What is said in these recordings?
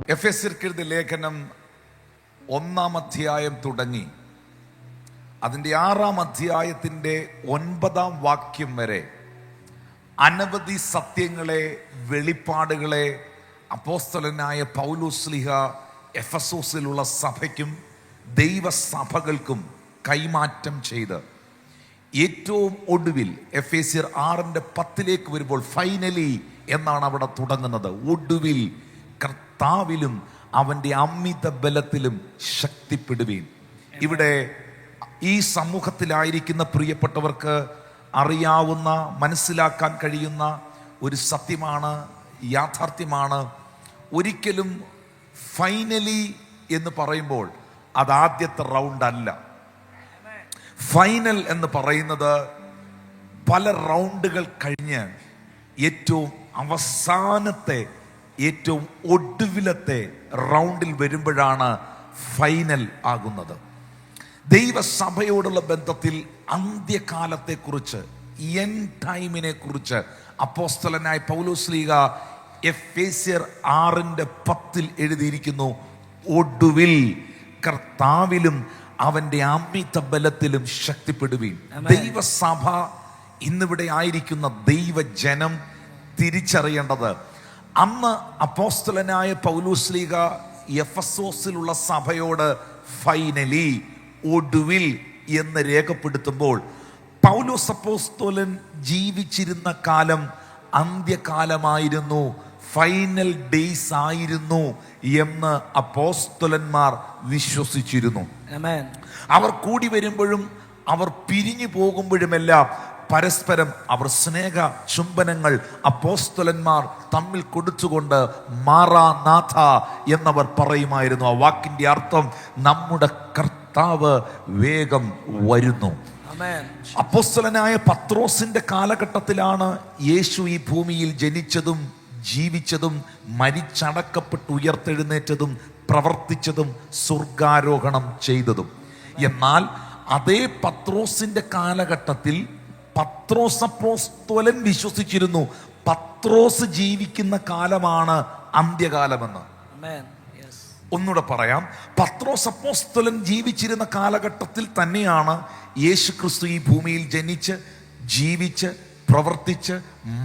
എഫെസ്യർക്കെഴുതിയ ലേഖനം 1-ാം അധ്യായം തുടങ്ങി അതിൻ്റെ 6-ാം അധ്യായത്തിൻ്റെ 9-ാം വാക്യം വരെ അനവധി സത്യങ്ങളെ, വെളിപ്പാടുകളെ അപ്പോസ്തലനായ പൗലോസ്ലീഹ എഫെസോസിലുള്ള സഭയ്ക്കും ദൈവസഭകൾക്കും കൈമാറ്റം ചെയ്ത് ഏറ്റവും ഒടുവിൽ എഫേസ്യർ 6:10 വരുമ്പോൾ ഫൈനലി എന്നാണ് അവിടെ തുടങ്ങുന്നത്. ഒടുവിൽ കർത്താവിലും അവൻ്റെ അമിത ബലത്തിലും ശക്തിപ്പെടുവീൻ. ഇവിടെ ഈ സമൂഹത്തിലായിരിക്കുന്ന പ്രിയപ്പെട്ടവർക്ക് അറിയാവുന്ന, മനസ്സിലാക്കാൻ കഴിയുന്ന ഒരു സത്യമാണ്, യാഥാർത്ഥ്യമാണ്. ഒരിക്കലും ഫൈനലി എന്ന് പറയുമ്പോൾ അത് ആദ്യത്തെ റൗണ്ട് അല്ല. ഫൈനൽ എന്ന് പറയുന്നത് പല റൗണ്ടുകൾ കഴിഞ്ഞ് ഏറ്റവും അവസാനത്തെ, ഏറ്റവും ഒടുവിലത്തെ റൗണ്ടിൽ വരുമ്പോഴാണ് ഫൈനൽ ആകുന്നത്. ദൈവസഭയോടുള്ള ബന്ധത്തിൽ അന്ത്യകാലത്തെക്കുറിച്ച്, എൻഡ് ടൈമിനെ കുറിച്ച് അപ്പോസ്തലനായ പൗലോസ്ലീഹ എഫേസ്യർ 6:10 എഴുതിയിരിക്കുന്നു, ഒടുവിൽ കർത്താവിലും അവൻ്റെ അമിത ബലത്തിലും ശക്തിപ്പെടുവീൻ. ദൈവസഭ, ഇന്നിവിടെ ആയിരിക്കുന്ന ദൈവജനം തിരിച്ചറിയേണ്ടത്, അന്ന് അപ്പോസ്തലനായ പൗലോസ്ലീഹ എഫെസോസിലുള്ള സഭയോട് ഫൈനലി, ഒടുവിൽ എന്ന് രേഖപ്പെടുത്തുമ്പോൾ പൗലോസ് അപ്പോസ്തലൻ ജീവിച്ചിരുന്ന കാലം അന്ത്യകാലമായിരുന്നു, ഫൈനൽ ഡേയ്സ് ആയിരുന്നു എന്ന് അപ്പോസ്തലന്മാർ വിശ്വസിച്ചിരുന്നു. അവർ കൂടി വരുമ്പോഴും അവർ പിരിഞ്ഞു പോകുമ്പോഴുമെല്ലാം പരസ്പരം അവർ സ്നേഹ ചുംബനങ്ങൾ അപ്പോസ്തലന്മാർ തമ്മിൽ കൊടുത്തുകൊണ്ട് മാറാനാഥ എന്നവർ പറയുമായിരുന്നു. ആ വാക്കിന്റെ അർത്ഥം നമ്മുടെ കർത്താവ് വേഗം വരുന്നു. അപ്പോസ്തലനായ പത്രോസിന്റെ കാലഘട്ടത്തിലാണ് യേശു ഈ ഭൂമിയിൽ ജനിച്ചതും ജീവിച്ചതും മരിച്ചടക്കപ്പെട്ട് ഉയർത്തെഴുന്നേറ്റതും പ്രവർത്തിച്ചതും സ്വർഗാരോഹണം ചെയ്തതും. എന്നാൽ അതേ പത്രോസിന്റെ കാലഘട്ടത്തിൽ പത്രോസ് അപ്പോസ്തലൻ വിശ്വസിച്ചിരുന്നു പത്രോസ് ജീവിക്കുന്ന കാലമാണ് അന്ത്യകാലമെന്ന്. ഒന്നുകൂടെ പറയാം, പത്രോസ് അപ്പോസ്തലൻ ജീവിച്ചിരുന്ന കാലഘട്ടത്തിൽ തന്നെയാണ് യേശു ക്രിസ്തു ഈ ഭൂമിയിൽ ജനിച്ച് ജീവിച്ച് പ്രവർത്തിച്ച്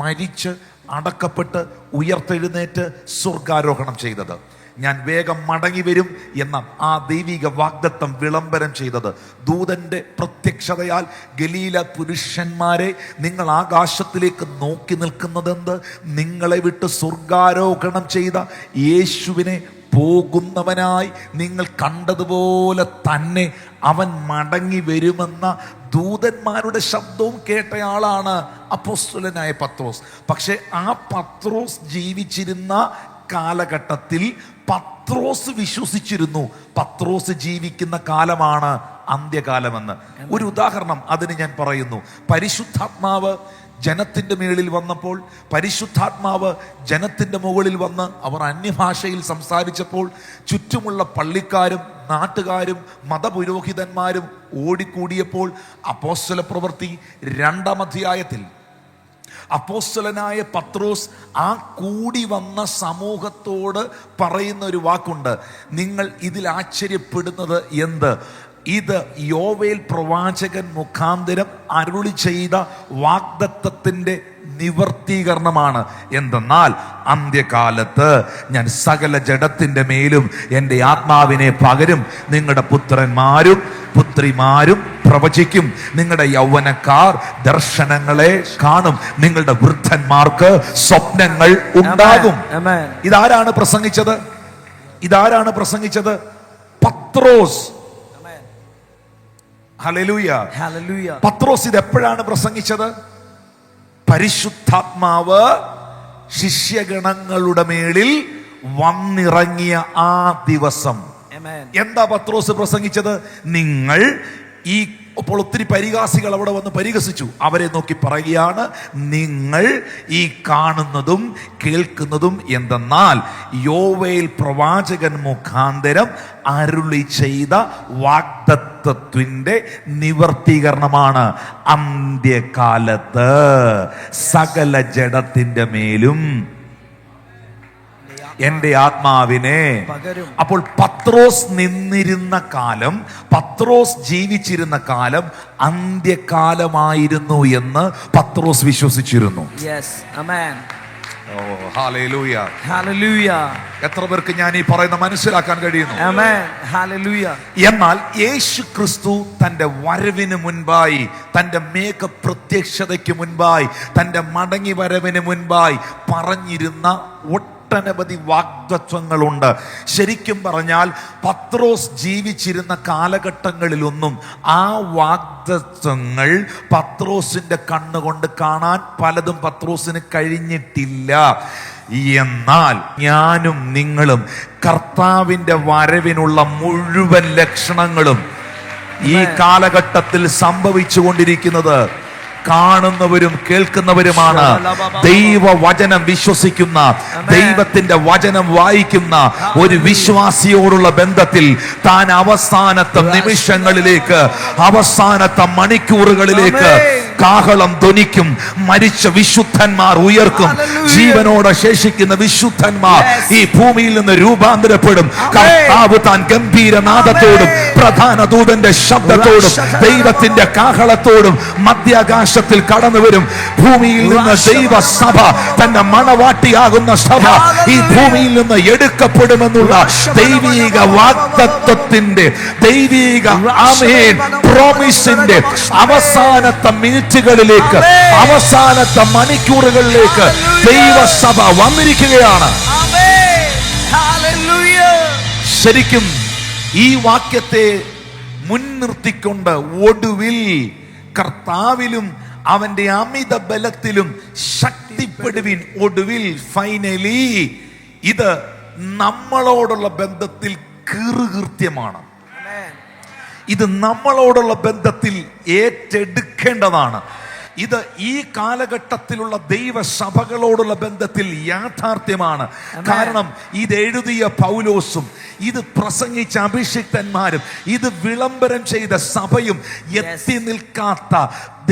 മരിച്ച് അടക്കപ്പെട്ട് ഉയർത്തെഴുന്നേറ്റ് സ്വർഗാരോഹണം ചെയ്തത്. ഞാൻ വേഗം മടങ്ങി വരും എന്ന ആ ദൈവിക വാഗ്ദത്തം വിളംബരം ചെയ്തത് ദൂതന്റെ പ്രത്യക്ഷതയാൽ ഗലീല പുരുഷന്മാരെ, നിങ്ങൾ ആകാശത്തിലേക്ക് നോക്കി നിൽക്കുന്നതെന്ത്? നിങ്ങളെ വിട്ട് സ്വർഗാരോഹണം ചെയ്ത യേശുവിനെ പോകുന്നവനായി നിങ്ങൾ കണ്ടതുപോലെ തന്നെ അവൻ മടങ്ങി വരുമെന്ന ദൂതന്മാരുടെ ശബ്ദവും കേട്ടയാളാണ് അപ്പോസ്തലനായ പത്രോസ്. പക്ഷെ ആ പത്രോസ് ജീവിച്ചിരുന്ന കാലഘട്ടത്തിൽ പത്രോസ് വിശ്വസിച്ചിരുന്നു പത്രോസ് ജീവിക്കുന്ന കാലമാണ് അന്ത്യകാലമെന്ന്. ഒരു ഉദാഹരണം അതിന് ഞാൻ പറയുന്നു. പരിശുദ്ധാത്മാവ് ജനത്തിന്റെ മേളിൽ വന്നപ്പോൾ, പരിശുദ്ധാത്മാവ് ജനത്തിന്റെ മുകളിൽ വന്ന് അവർ അന്യഭാഷയിൽ സംസാരിച്ചപ്പോൾ ചുറ്റുമുള്ള പള്ളിക്കാരും നാട്ടുകാരും മതപുരോഹിതന്മാരും ഓടിക്കൂടിയപ്പോൾ അപ്പോസ്തല പ്രവൃത്തി 2-ാം അധ്യായത്തിൽ അപ്പോസ്തലനായ പത്രോസ് ആ കൂടി വന്ന സമൂഹത്തോട് പറയുന്ന ഒരു വാക്കുണ്ട്, നിങ്ങൾ ഇതിൽ ആശ്ചര്യപ്പെടുന്നത് എന്ത്? ഇത് യോവേൽ പ്രവാചകൻ മുഖാന്തരം അരുളി ചെയ്ത വാഗ്ദത്തത്തിന്റെ നിവർത്തീകരണമാണ്. എന്തെന്നാൽ അന്ത്യകാലത്ത് ഞാൻ സകല ജഡത്തിന്റെ മേലും എൻ്റെ ആത്മാവിനെ പകരും. നിങ്ങളുടെ പുത്രന്മാരും പുത്രിമാരും പ്രവചിക്കും. നിങ്ങളുടെ യൗവനക്കാർ ദർശനങ്ങളെ കാണും. നിങ്ങളുടെ വൃദ്ധന്മാർക്ക് സ്വപ്നങ്ങൾ ഉണ്ടാകും. ഇതാരാണ് പ്രസംഗിച്ചത്? ഇതാരാണ് പ്രസംഗിച്ചത്? പത്രോസ്. Hallelujah, hallelujah. പത്രോസ് ഇത് എപ്പോഴാണ് പ്രസംഗിച്ചത്? പരിശുദ്ധാത്മാവ് ശിഷ്യഗണങ്ങളുടെ മേളിൽ വന്നിറങ്ങിയ ആ ദിവസം. എന്താ പത്രോസ് പ്രസംഗിച്ചത്? നിങ്ങൾ ഈ, അപ്പോൾ ഒത്തിരി പരിഹാസികൾ അവിടെ വന്ന് പരിഹസിച്ചു. അവരെ നോക്കി പറയുകയാണ്, നിങ്ങൾ ഈ കാണുന്നതും കേൾക്കുന്നതും എന്തെന്നാൽ യോവേൽ പ്രവാചകൻ മുഖാന്തരം അരുളി ചെയ്ത വാഗ്ദത്തത്തിന്റെ നിവർത്തീകരണമാണ്. അന്ത്യകാലത്ത് സകല ജഡത്തിന്റെ മേലും എന്റെ ആത്മാവിനെ പകരും. അപ്പോൾ പത്രോസ് നിന്നിരുന്ന കാലം, പത്രോസ് ജീവിച്ചിരുന്ന കാലം അന്ത്യകാലമായിരുന്നു എന്ന് പത്രോസ് വിശ്വസിച്ചിരുന്നു. Yes, amen. ഓ ഹല്ലേലൂയ. Hallelujah. എത്ര പേർക്ക് ഞാൻ ഈ പറയുന്ന മനസ്സിലാക്കാൻ കഴിയുന്നു? Amen. Hallelujah. എന്നാൽ യേശു ക്രിസ്തു തന്റെ വരവിന് മുൻപായി, തന്റെ മേഘപ്രത്യക്ഷതയ്ക്ക് മുൻപായി, തന്റെ മടങ്ങി വരവിന് മുൻപായി പറഞ്ഞിരുന്ന ഒട്ടനവധി വാഗ്ദത്വങ്ങളുണ്ട്. ശരിക്കും പറഞ്ഞാൽ പത്രോസ് ജീവിച്ചിരുന്ന കാലഘട്ടങ്ങളിലൊന്നും ആ വാഗ്ദത്വങ്ങൾ പത്രോസിന്റെ കണ്ണുകൊണ്ട് കാണാൻ പലതും പത്രോസിന് കഴിഞ്ഞിട്ടില്ല. എന്നാൽ ഞാനും നിങ്ങളും കർത്താവിന്റെ വരവിനുള്ള മുഴുവൻ ലക്ഷണങ്ങളും ഈ കാലഘട്ടത്തിൽ സംഭവിച്ചുകൊണ്ടിരിക്കുന്നത് കാണുന്നവരും കേൾക്കുന്നവരുമാണ്. ദൈവവചനം വിശ്വസിക്കുന്ന, ദൈവത്തിന്റെ വചനം വായിക്കുന്ന ഒരു വിശ്വാസിയോടുള്ള ബന്ധത്തിൽ താൻ അവസാനത്തെ നിമിഷങ്ങളിലേക്ക്, അവസാനത്തെ മണിക്കൂറുകളിലേക്ക് കാഹളം ധ്വനിക്കും. മരിച്ച വിശുദ്ധന്മാർ ഉയർക്കും. ജീവനോടെ ശേഷിക്കുന്ന വിശുദ്ധന്മാർ ഈ ഭൂമിയിൽ നിന്ന് രൂപാന്തരപ്പെടും. കർത്താവ് താൻ ഗംഭീരനാദത്തോടും പ്രധാന ദൂതന്റെ ശബ്ദത്തോടും ദൈവത്തിന്റെ കാഹളത്തോടും മധ്യാകാശ കടന്നു വരും. ഭൂമിയിൽ നിന്ന് ദൈവസഭ, തന്റെ മണവാട്ടിയാകുന്ന സഭ ഈ ഭൂമിയിൽ നിന്ന് എടുക്കപ്പെടുമെന്നുള്ള ദൈവിക വാഗ്ദത്തത്തിന്റെ, ദൈവിക ആമേൻ പ്രോമിസിന്റെ അവസാനത്തെ മിനിറ്റുകളിലേക്ക്, അവസാനത്തെ മണിക്കൂറുകളിലേക്ക് ദൈവസഭ വന്നിരിക്കുകയാണ്. ശരിക്കും ഈ വാക്യത്തെ മുൻനിർത്തിക്കൊണ്ട് ഒടുവിൽ കർത്താവിലും അവന്റെ അമിത ബലത്തിലും ശക്തിപ്പെടുവിൻ. ഒടുവിൽ ഫൈനലി ഇത് നമ്മളോടുള്ള ബന്ധത്തിൽ കീറുകൃത്യമാണ്. ഇത് നമ്മളോടുള്ള ബന്ധത്തിൽ ഏറ്റെടുക്കേണ്ടതാണ്. ഇത് ഈ കാലഘട്ടത്തിലുള്ള ദൈവസഭകളോടുള്ള ബന്ധത്തിൽ യാഥാർത്ഥ്യമാണ്. കാരണം ഇത് എഴുതിയ പൗലോസും ഇത് പ്രസംഗിച്ച അഭിഷിക്തന്മാരും ഇത് വിളംബരം ചെയ്ത സഭയും എത്തി നിൽക്കാത്ത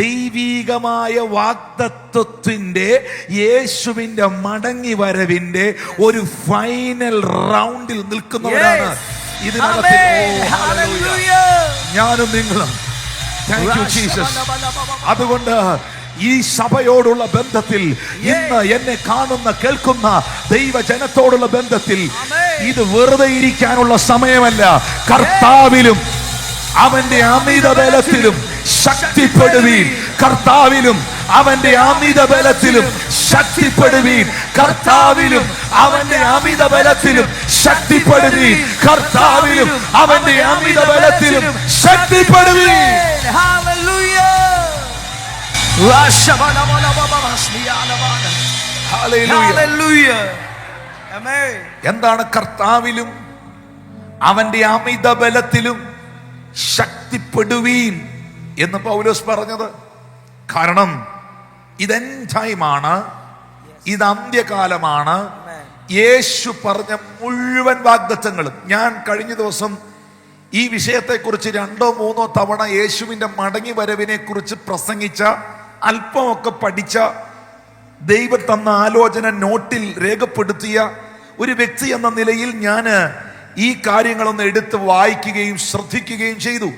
ദൈവീകമായ വാഗ്ദത്വത്തിന്റെ, യേശുവിന്റെ മടങ്ങി വരവിന്റെ ഒരു ഫൈനൽ റൗണ്ടിൽ നിൽക്കുന്നവരാണ് ഇതിനകത്ത്. ഞാനും നിങ്ങളും. Thank you, Jesus. അതുകൊണ്ട് ഈ സഭയോടുള്ള ബന്ധത്തിൽ, ഇന്ന് എന്നെ കാണുന്ന കേൾക്കുന്ന ദൈവജനത്തോടുള്ള ബന്ധത്തിൽ ഇത് വെറുതെ ഇരിക്കാനുള്ള സമയമല്ല. കർത്താവിലും അവന്റെ അമിത ബലത്തിലും ശക്തിപ്പെടുവീൻ. കർത്താവിലും അവന്റെ അമിത ബലത്തിലും ശക്തിപ്പെടുവീൻ. കർത്താവിലും അവന്റെ അമിത ബലത്തിലും ശക്തിപ്പെടുവീൻ. കർത്താവിലും അവന്റെ അമിത ബലത്തിലും ശക്തിപ്പെടുവീൻ. എന്താണ് കർത്താവിലും അവന്റെ അമിത ബലത്തിലും ശക്തിപ്പെടുവീൻ എന്ന് പൗലോസ് പറഞ്ഞത്? കാരണം ഇത് എൻഡ് ടൈമാണ്, ഇത് അന്ത്യകാലമാണ്. യേശു പറഞ്ഞ മുഴുവൻ വാഗ്ദത്തങ്ങളും, ഞാൻ കഴിഞ്ഞ ദിവസം ഈ വിഷയത്തെക്കുറിച്ച് 2-3 തവണ യേശുവിന്റെ മടങ്ങി വരവിനെ കുറിച്ച് പ്രസംഗിച്ച, അല്പമൊക്കെ പഠിച്ച, ദൈവം തന്ന ആലോചന നോട്ടിൽ രേഖപ്പെടുത്തിയ ഒരു വ്യക്തി എന്ന നിലയിൽ ഞാൻ ഈ കാര്യങ്ങളൊന്ന് എടുത്ത് വായിക്കുകയും ശ്രദ്ധിക്കുകയും ചെയ്തു.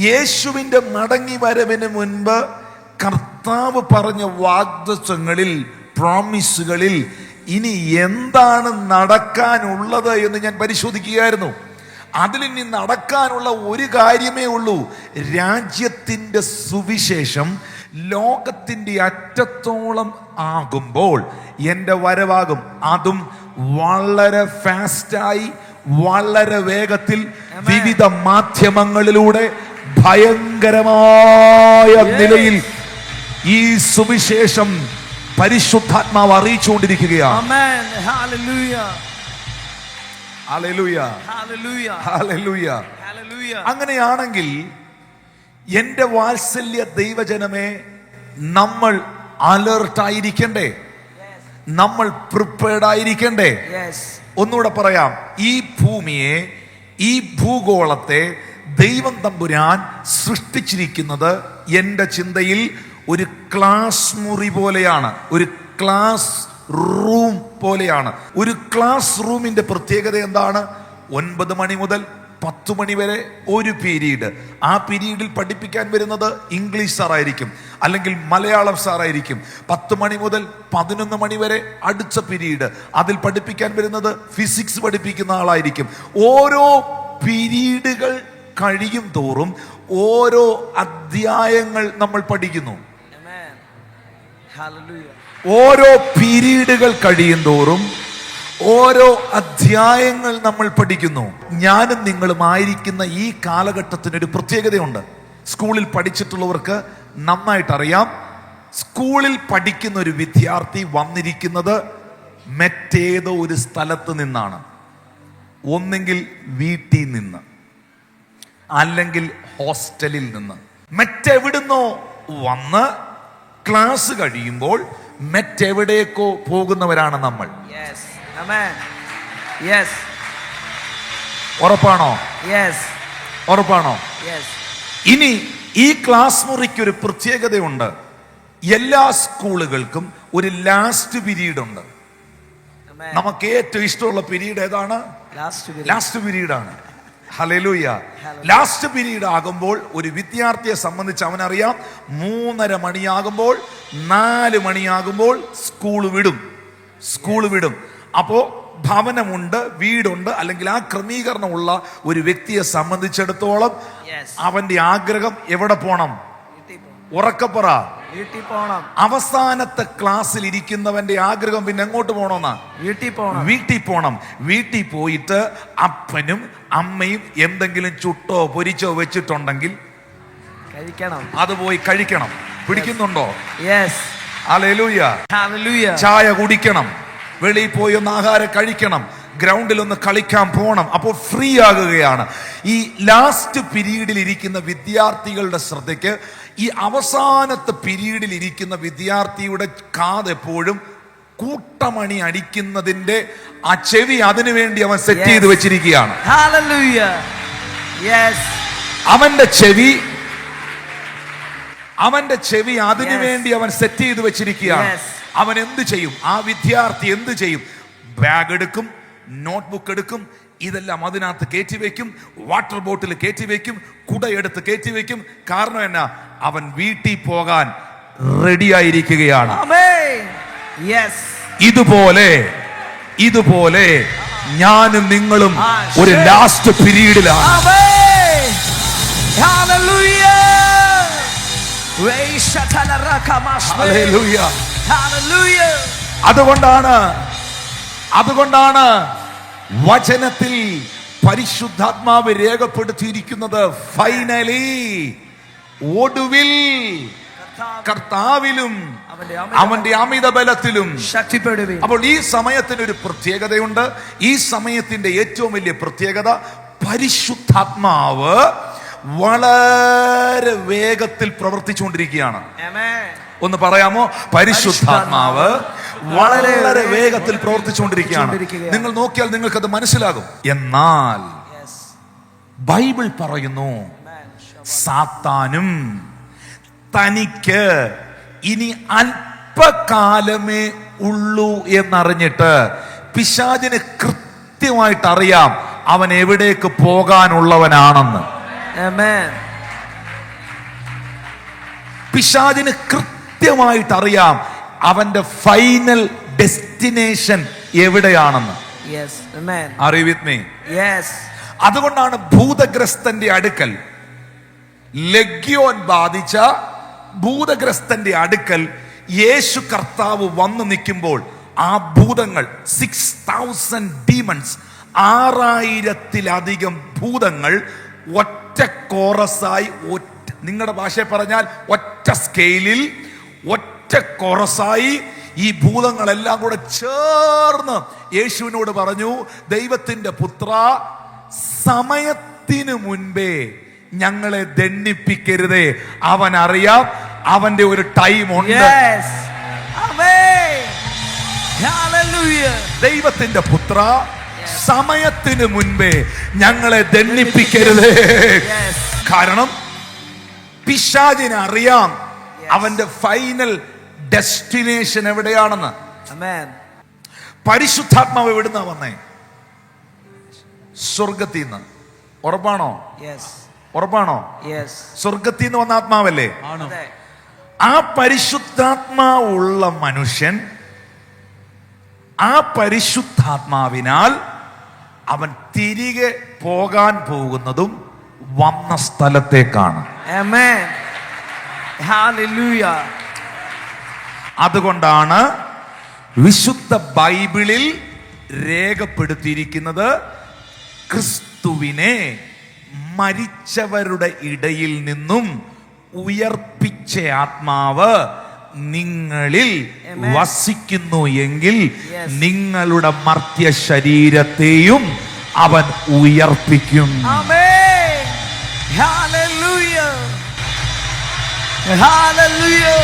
യേശുവിന്റെ മടങ്ങി വരവിന് മുൻപ് കർത്താവ് പറഞ്ഞ വാഗ്ദത്തങ്ങളിൽ, പ്രോമിസുകളിൽ ഇനി എന്താണ് നടക്കാനുള്ളത് എന്ന് ഞാൻ പരിശോധിക്കുകയായിരുന്നു. അതിലിനി നടക്കാനുള്ള ഒരു കാര്യമേ ഉള്ളൂ. രാജ്യത്തിന്റെ സുവിശേഷം ലോകത്തിന്റെ അറ്റത്തോളം ആകുമ്പോൾ എൻ്റെ വരവാകും. അതും വളരെ ഫാസ്റ്റായി, വളരെ വേഗത്തിൽ, വിവിധ മാധ്യമങ്ങളിലൂടെ ഭയങ്കരമായ നിലയിൽ ഈ സുവിശേഷം പരിശുദ്ധാത്മാവ് അറിയിച്ചുകൊണ്ടിരിക്കുകയാണ്. അങ്ങനെയാണെങ്കിൽ എന്റെ വാത്സല്യ ദൈവജനമേ, നമ്മൾ അലർട്ടായിരിക്കണ്ടേ? നമ്മൾ പ്രിപ്പയർഡ് ആയിരിക്കണ്ടേ? ഒന്നുകൂടെ പറയാം, ഈ ഭൂമിയെ, ഈ ഭൂഗോളത്തെ ദൈവം തമ്പുരാൻ സൃഷ്ടിച്ചിരിക്കുന്നത് എൻ്റെ ചിന്തയിൽ ഒരു ക്ലാസ് മുറി പോലെയാണ്, ഒരു ക്ലാസ് റൂം പോലെയാണ്. ഒരു ക്ലാസ് റൂമിന്റെ പ്രത്യേകത എന്താണ്? 9 മണി മുതൽ 10 മണി വരെ ഒരു പീരീഡ്. ആ പീരീഡിൽ പഠിപ്പിക്കാൻ വരുന്നത് ഇംഗ്ലീഷ് സാറായിരിക്കും, അല്ലെങ്കിൽ മലയാളം സാറായിരിക്കും. 10 മണി മുതൽ 11 മണി വരെ അടുത്ത പീരീഡ്, അതിൽ പഠിപ്പിക്കാൻ വരുന്നത് ഫിസിക്സ് പഠിപ്പിക്കുന്ന ആളായിരിക്കും. ഓരോ പീരീഡുകൾ കഴിയും തോറും ഓരോ അധ്യായങ്ങൾ നമ്മൾ പഠിക്കുന്നു. Amen. Hallelujah. ഓരോ പീരീഡുകൾ കഴിയും തോറും ഓരോ അധ്യായങ്ങൾ നമ്മൾ പഠിക്കുന്നു. ഞാനും നിങ്ങളും ആയിരിക്കുന്ന ഈ കാലഘട്ടത്തിനൊരു പ്രത്യേകതയുണ്ട്. സ്കൂളിൽ പഠിച്ചിട്ടുള്ളവർക്ക് നന്നായിട്ട് അറിയാം. സ്കൂളിൽ പഠിക്കുന്ന ഒരു വിദ്യാർത്ഥി വന്നിരിക്കുന്നത് മറ്റേതോ ഒരു സ്ഥലത്ത് നിന്നാണ്. ഒന്നെങ്കിൽ വീട്ടിൽ നിന്ന്, അല്ലെങ്കിൽ ഹോസ്റ്റലിൽ നിന്ന്, മറ്റെവിടുന്നോ വന്ന് ക്ലാസ് കഴിയുമ്പോൾ മറ്റെവിടേക്കോ പോകുന്നവരാണ് നമ്മൾ. Yes. Amen. Yes. ഉറപ്പാണോ? Yes. ഉറപ്പാണോ? Yes. ഇനി ഈ ക്ലാസ് മുറിക്ക് ഒരു പ്രത്യേകതയുണ്ട്. എല്ലാ സ്കൂളുകൾക്കും ഒരു ലാസ്റ്റ് പീരീഡ് ഉണ്ട്. Amen. നമുക്ക് ഏറ്റവും ഇഷ്ടമുള്ള പീരീഡ് ഏതാണ്? ലാസ്റ്റ് പീരീഡാണ്. ഹല്ലേലൂയ. ലാസ്റ്റ് പീരീഡ് ആകുമ്പോൾ ഒരു വിദ്യാർത്ഥിയെ സംബന്ധിച്ച് അവനറിയാം, 3:30 മണിയാകുമ്പോൾ 4 മണിയാകുമ്പോൾ സ്കൂൾ വിടും. അപ്പോ ഭവനമുണ്ട്, വീടുണ്ട്, അല്ലെങ്കിൽ ആ ക്രമീകരണമുള്ള ഒരു വ്യക്തിയെ സംബന്ധിച്ചിടത്തോളം അവന്റെ ആഗ്രഹം എവിടെ പോണം? ഉറക്കപ്പറ. വീട്ടിൽ പോണം. അവസാനത്തെ ക്ലാസ്സിൽ ഇരിക്കുന്നവന്റെ ആഗ്രഹം പിന്നെ എങ്ങോട്ട് പോകണമെന്നാ? വീട്ടിൽ പോണം. വീട്ടിൽ പോയിട്ട് അപ്പനും അമ്മയും എന്തെങ്കിലും ചുട്ടോ പൊരിച്ചോ വെച്ചിട്ടുണ്ടെങ്കിൽ കഴിക്കണം. അത് പോയി കഴിക്കണം. പിടിക്കുന്നുണ്ടോ? യെസ്. ഹല്ലേലൂയ. ഹല്ലേലൂയ. ചായ കുടിക്കണം, വെളിയിൽ പോയി ഒന്ന് ആഹാരം കഴിക്കണം, ഗ്രൗണ്ടിൽ ഒന്ന് കളിക്കാൻ പോകണം. അപ്പോൾ ഫ്രീ ആകുകയാണ്. ഈ ലാസ്റ്റ് പീരീഡിൽ ഇരിക്കുന്ന വിദ്യാർത്ഥികളുടെ ശ്രദ്ധയ്ക്ക്, ഈ അവസാനത്തെ പീരീഡിൽ ഇരിക്കുന്ന വിദ്യാർത്ഥിയുടെ കാത് എപ്പോഴും കൂട്ടമണി അടിക്കുന്നതിന്റെ ആ ചെവി അതിനു വേണ്ടി അവൻ സെറ്റ് ചെയ്ത് വെച്ചിരിക്കുകയാണ്. Hallelujah. Yes. അവന്റെ ചെവി അതിനു വേണ്ടി അവൻ സെറ്റ് ചെയ്ത് വെച്ചിരിക്കുകയാണ്. അവൻ എന്ത് ചെയ്യും? ആ വിദ്യാർത്ഥി എന്ത് ചെയ്യും? ബാഗ് എടുക്കും, നോട്ട്ബുക്ക് എടുക്കും, ഇതെല്ലാം അതിനകത്ത് കയറ്റിവെക്കും, വാട്ടർ ബോട്ടിൽ കയറ്റിവെക്കും, കുടയെടുത്ത് കയറ്റിവെക്കും. കാരണം എന്നാ? അവൻ വീട്ടിൽ പോകാൻ റെഡി ആയിരിക്കുകയാണ്. ഇതുപോലെ ഞാനും നിങ്ങളും ഒരു ലാസ്റ്റ് പീരീഡിലാണ്. അതുകൊണ്ടാണ് വചനത്തിൽ പരിശുദ്ധാത്മാവ് രേഖപ്പെടുത്തിയിരിക്കുന്നത്, ഫൈനലി, ഒടുവിൽ കർത്താവിലും അവന്റെ അമിത ബലത്തിലും ശക്തിപ്പെടുവിൻ. അപ്പോൾ ഈ സമയത്തിന് ഒരു പ്രത്യേകതയുണ്ട്. ഈ സമയത്തിന്റെ ഏറ്റവും വലിയ പ്രത്യേകത, പരിശുദ്ധാത്മാവ് വളരെ വേഗത്തിൽ പ്രവർത്തിച്ചുകൊണ്ടിരിക്കുകയാണ്. ഒന്ന് പറയാമോ? പരിശുദ്ധാത്മാവ് വളരെ വേഗത്തിൽ പ്രവർത്തിച്ചുകൊണ്ടിരിക്കുകയാണ്. നിങ്ങൾ നോക്കിയാൽ നിങ്ങൾക്കത് മനസ്സിലാകും. എന്നാൽ ബൈബിൾ പറയുന്നു, സാത്താനും തനിക്ക് ഇനി അല്പകാലമേ ഉള്ളൂ എന്നറിഞ്ഞിട്ട്, പിശാചിന് കൃത്യമായിട്ട് അറിയാം അവൻ എവിടേക്ക് പോകാനുള്ളവനാണെന്ന്. പിശാചിന് കൃത്യമായിട്ട് അറിയാം അവന്റെ ഫൈനൽ ഡെസ്റ്റിനേഷൻ എവിടെയാണെന്ന്. Are you with me? അതുകൊണ്ടാണ് ഭൂതഗ്രസ്തന്റെ അടുക്കൽ, ലഗ്യോൻ ബാധിച്ച ഭൂതഗ്രസ്തന്റെ അടുക്കൽ യേശു കർത്താവ് വന്നു നിൽക്കുമ്പോൾ ആ ഭൂതങ്ങൾ 6000 ഡീമൺസ്, 6000-ലധികം ഭൂതങ്ങൾ ഒറ്റ കോറസായി, നിങ്ങളുടെ ഭാഷയിൽ പറഞ്ഞാൽ ഒറ്റ സ്കെയിലിൽ, ഒറ്റ കോറസായി ഈ ഭൂതങ്ങളെല്ലാം കൂടെ ചേർന്ന് യേശുവിനോട് പറഞ്ഞു, ദൈവത്തിന്റെ പുത്ര, സമയത്തിനു മുൻപേ ഞങ്ങളെ ദണ്ഡിപ്പിക്കരുതേ. അവൻ അറിയാം അവന്റെ ഒരു ടൈം ഉണ്ട്. ദൈവത്തിന്റെ പുത്ര, സമയത്തിന് മുൻപേ ഞങ്ങളെ ദണ്ഡിപ്പിക്കരുതേ. കാരണം പിശാചിന് അറിയാം അവന്റെ ഫൈനൽ ഡെസ്റ്റിനേഷൻ എവിടെയാണെന്ന്. Amen. പരിശുദ്ധാത്മാവ് എവിടുന്നാ വന്നേ? സ്വർഗത്തിൽ നിന്ന്. ഉറപ്പാണോ? Yes. ഉറപ്പാണോ? Yes. സ്വർഗത്തിൽ നിന്ന് വന്ന ആത്മാവല്ലേ? അതെ. ആ പരിശുദ്ധാത്മാവുള്ള മനുഷ്യൻ ആ പരിശുദ്ധാത്മാവിനാൽ അവൻ തിരികെ പോകാൻ പോകുന്നതും വന്ന സ്ഥലത്തേക്കാണ്. Amen. Hallelujah. അതുകൊണ്ടാണ് വിശുദ്ധ ബൈബിളിൽ രേഖപ്പെടുത്തിയിരിക്കുന്നത് ക്രിസ്തുവിനെ മരിച്ചവരുടെ ഇടയിൽ നിന്നും ഉയർപ്പിച്ച ആത്മാവ് നിങ്ങളിൽ Amen. വസിക്കുന്നു എങ്കിൽ Yes. നിങ്ങളുടെ മർത്യ ശരീരത്തെയും അവൻ ഉയർപ്പിക്കും. Amen. Hallelujah. Hallelujah.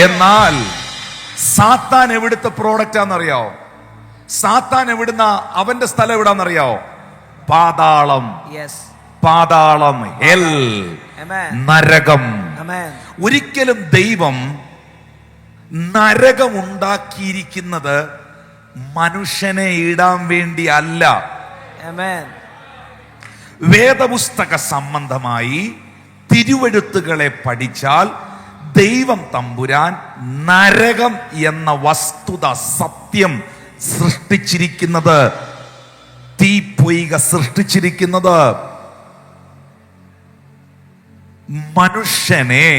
എന്നാൽ സാത്താൻ എവിടുത്തെ പ്രോഡക്റ്റ് ആണെന്നറിയാവോ? സാത്താൻ എവിടുന്ന, അവന്റെ സ്ഥലം എവിടാന്നറിയാവോ? പാതാളം. Yes. പാതാളം, ഹെൽ, Amen. നരകം. Amen. ഒരിക്കലും ദൈവം നരകം ഉണ്ടാക്കിയിരിക്കുന്നത് മനുഷ്യനെ ഇടാൻ വേണ്ടി അല്ല. Amen. വേദപുസ്തക സംബന്ധമായി തിരുവെഴുത്തുകളെ പഠിച്ചാൽ ദൈവം തമ്പുരാൻ നരകം എന്ന വസ്തുത, സത്യം സൃഷ്ടിച്ചിരിക്കുന്നത്, തീപ്പൊയ്ക സൃഷ്ടിച്ചിരിക്കുന്നത് മനുഷ്യനെ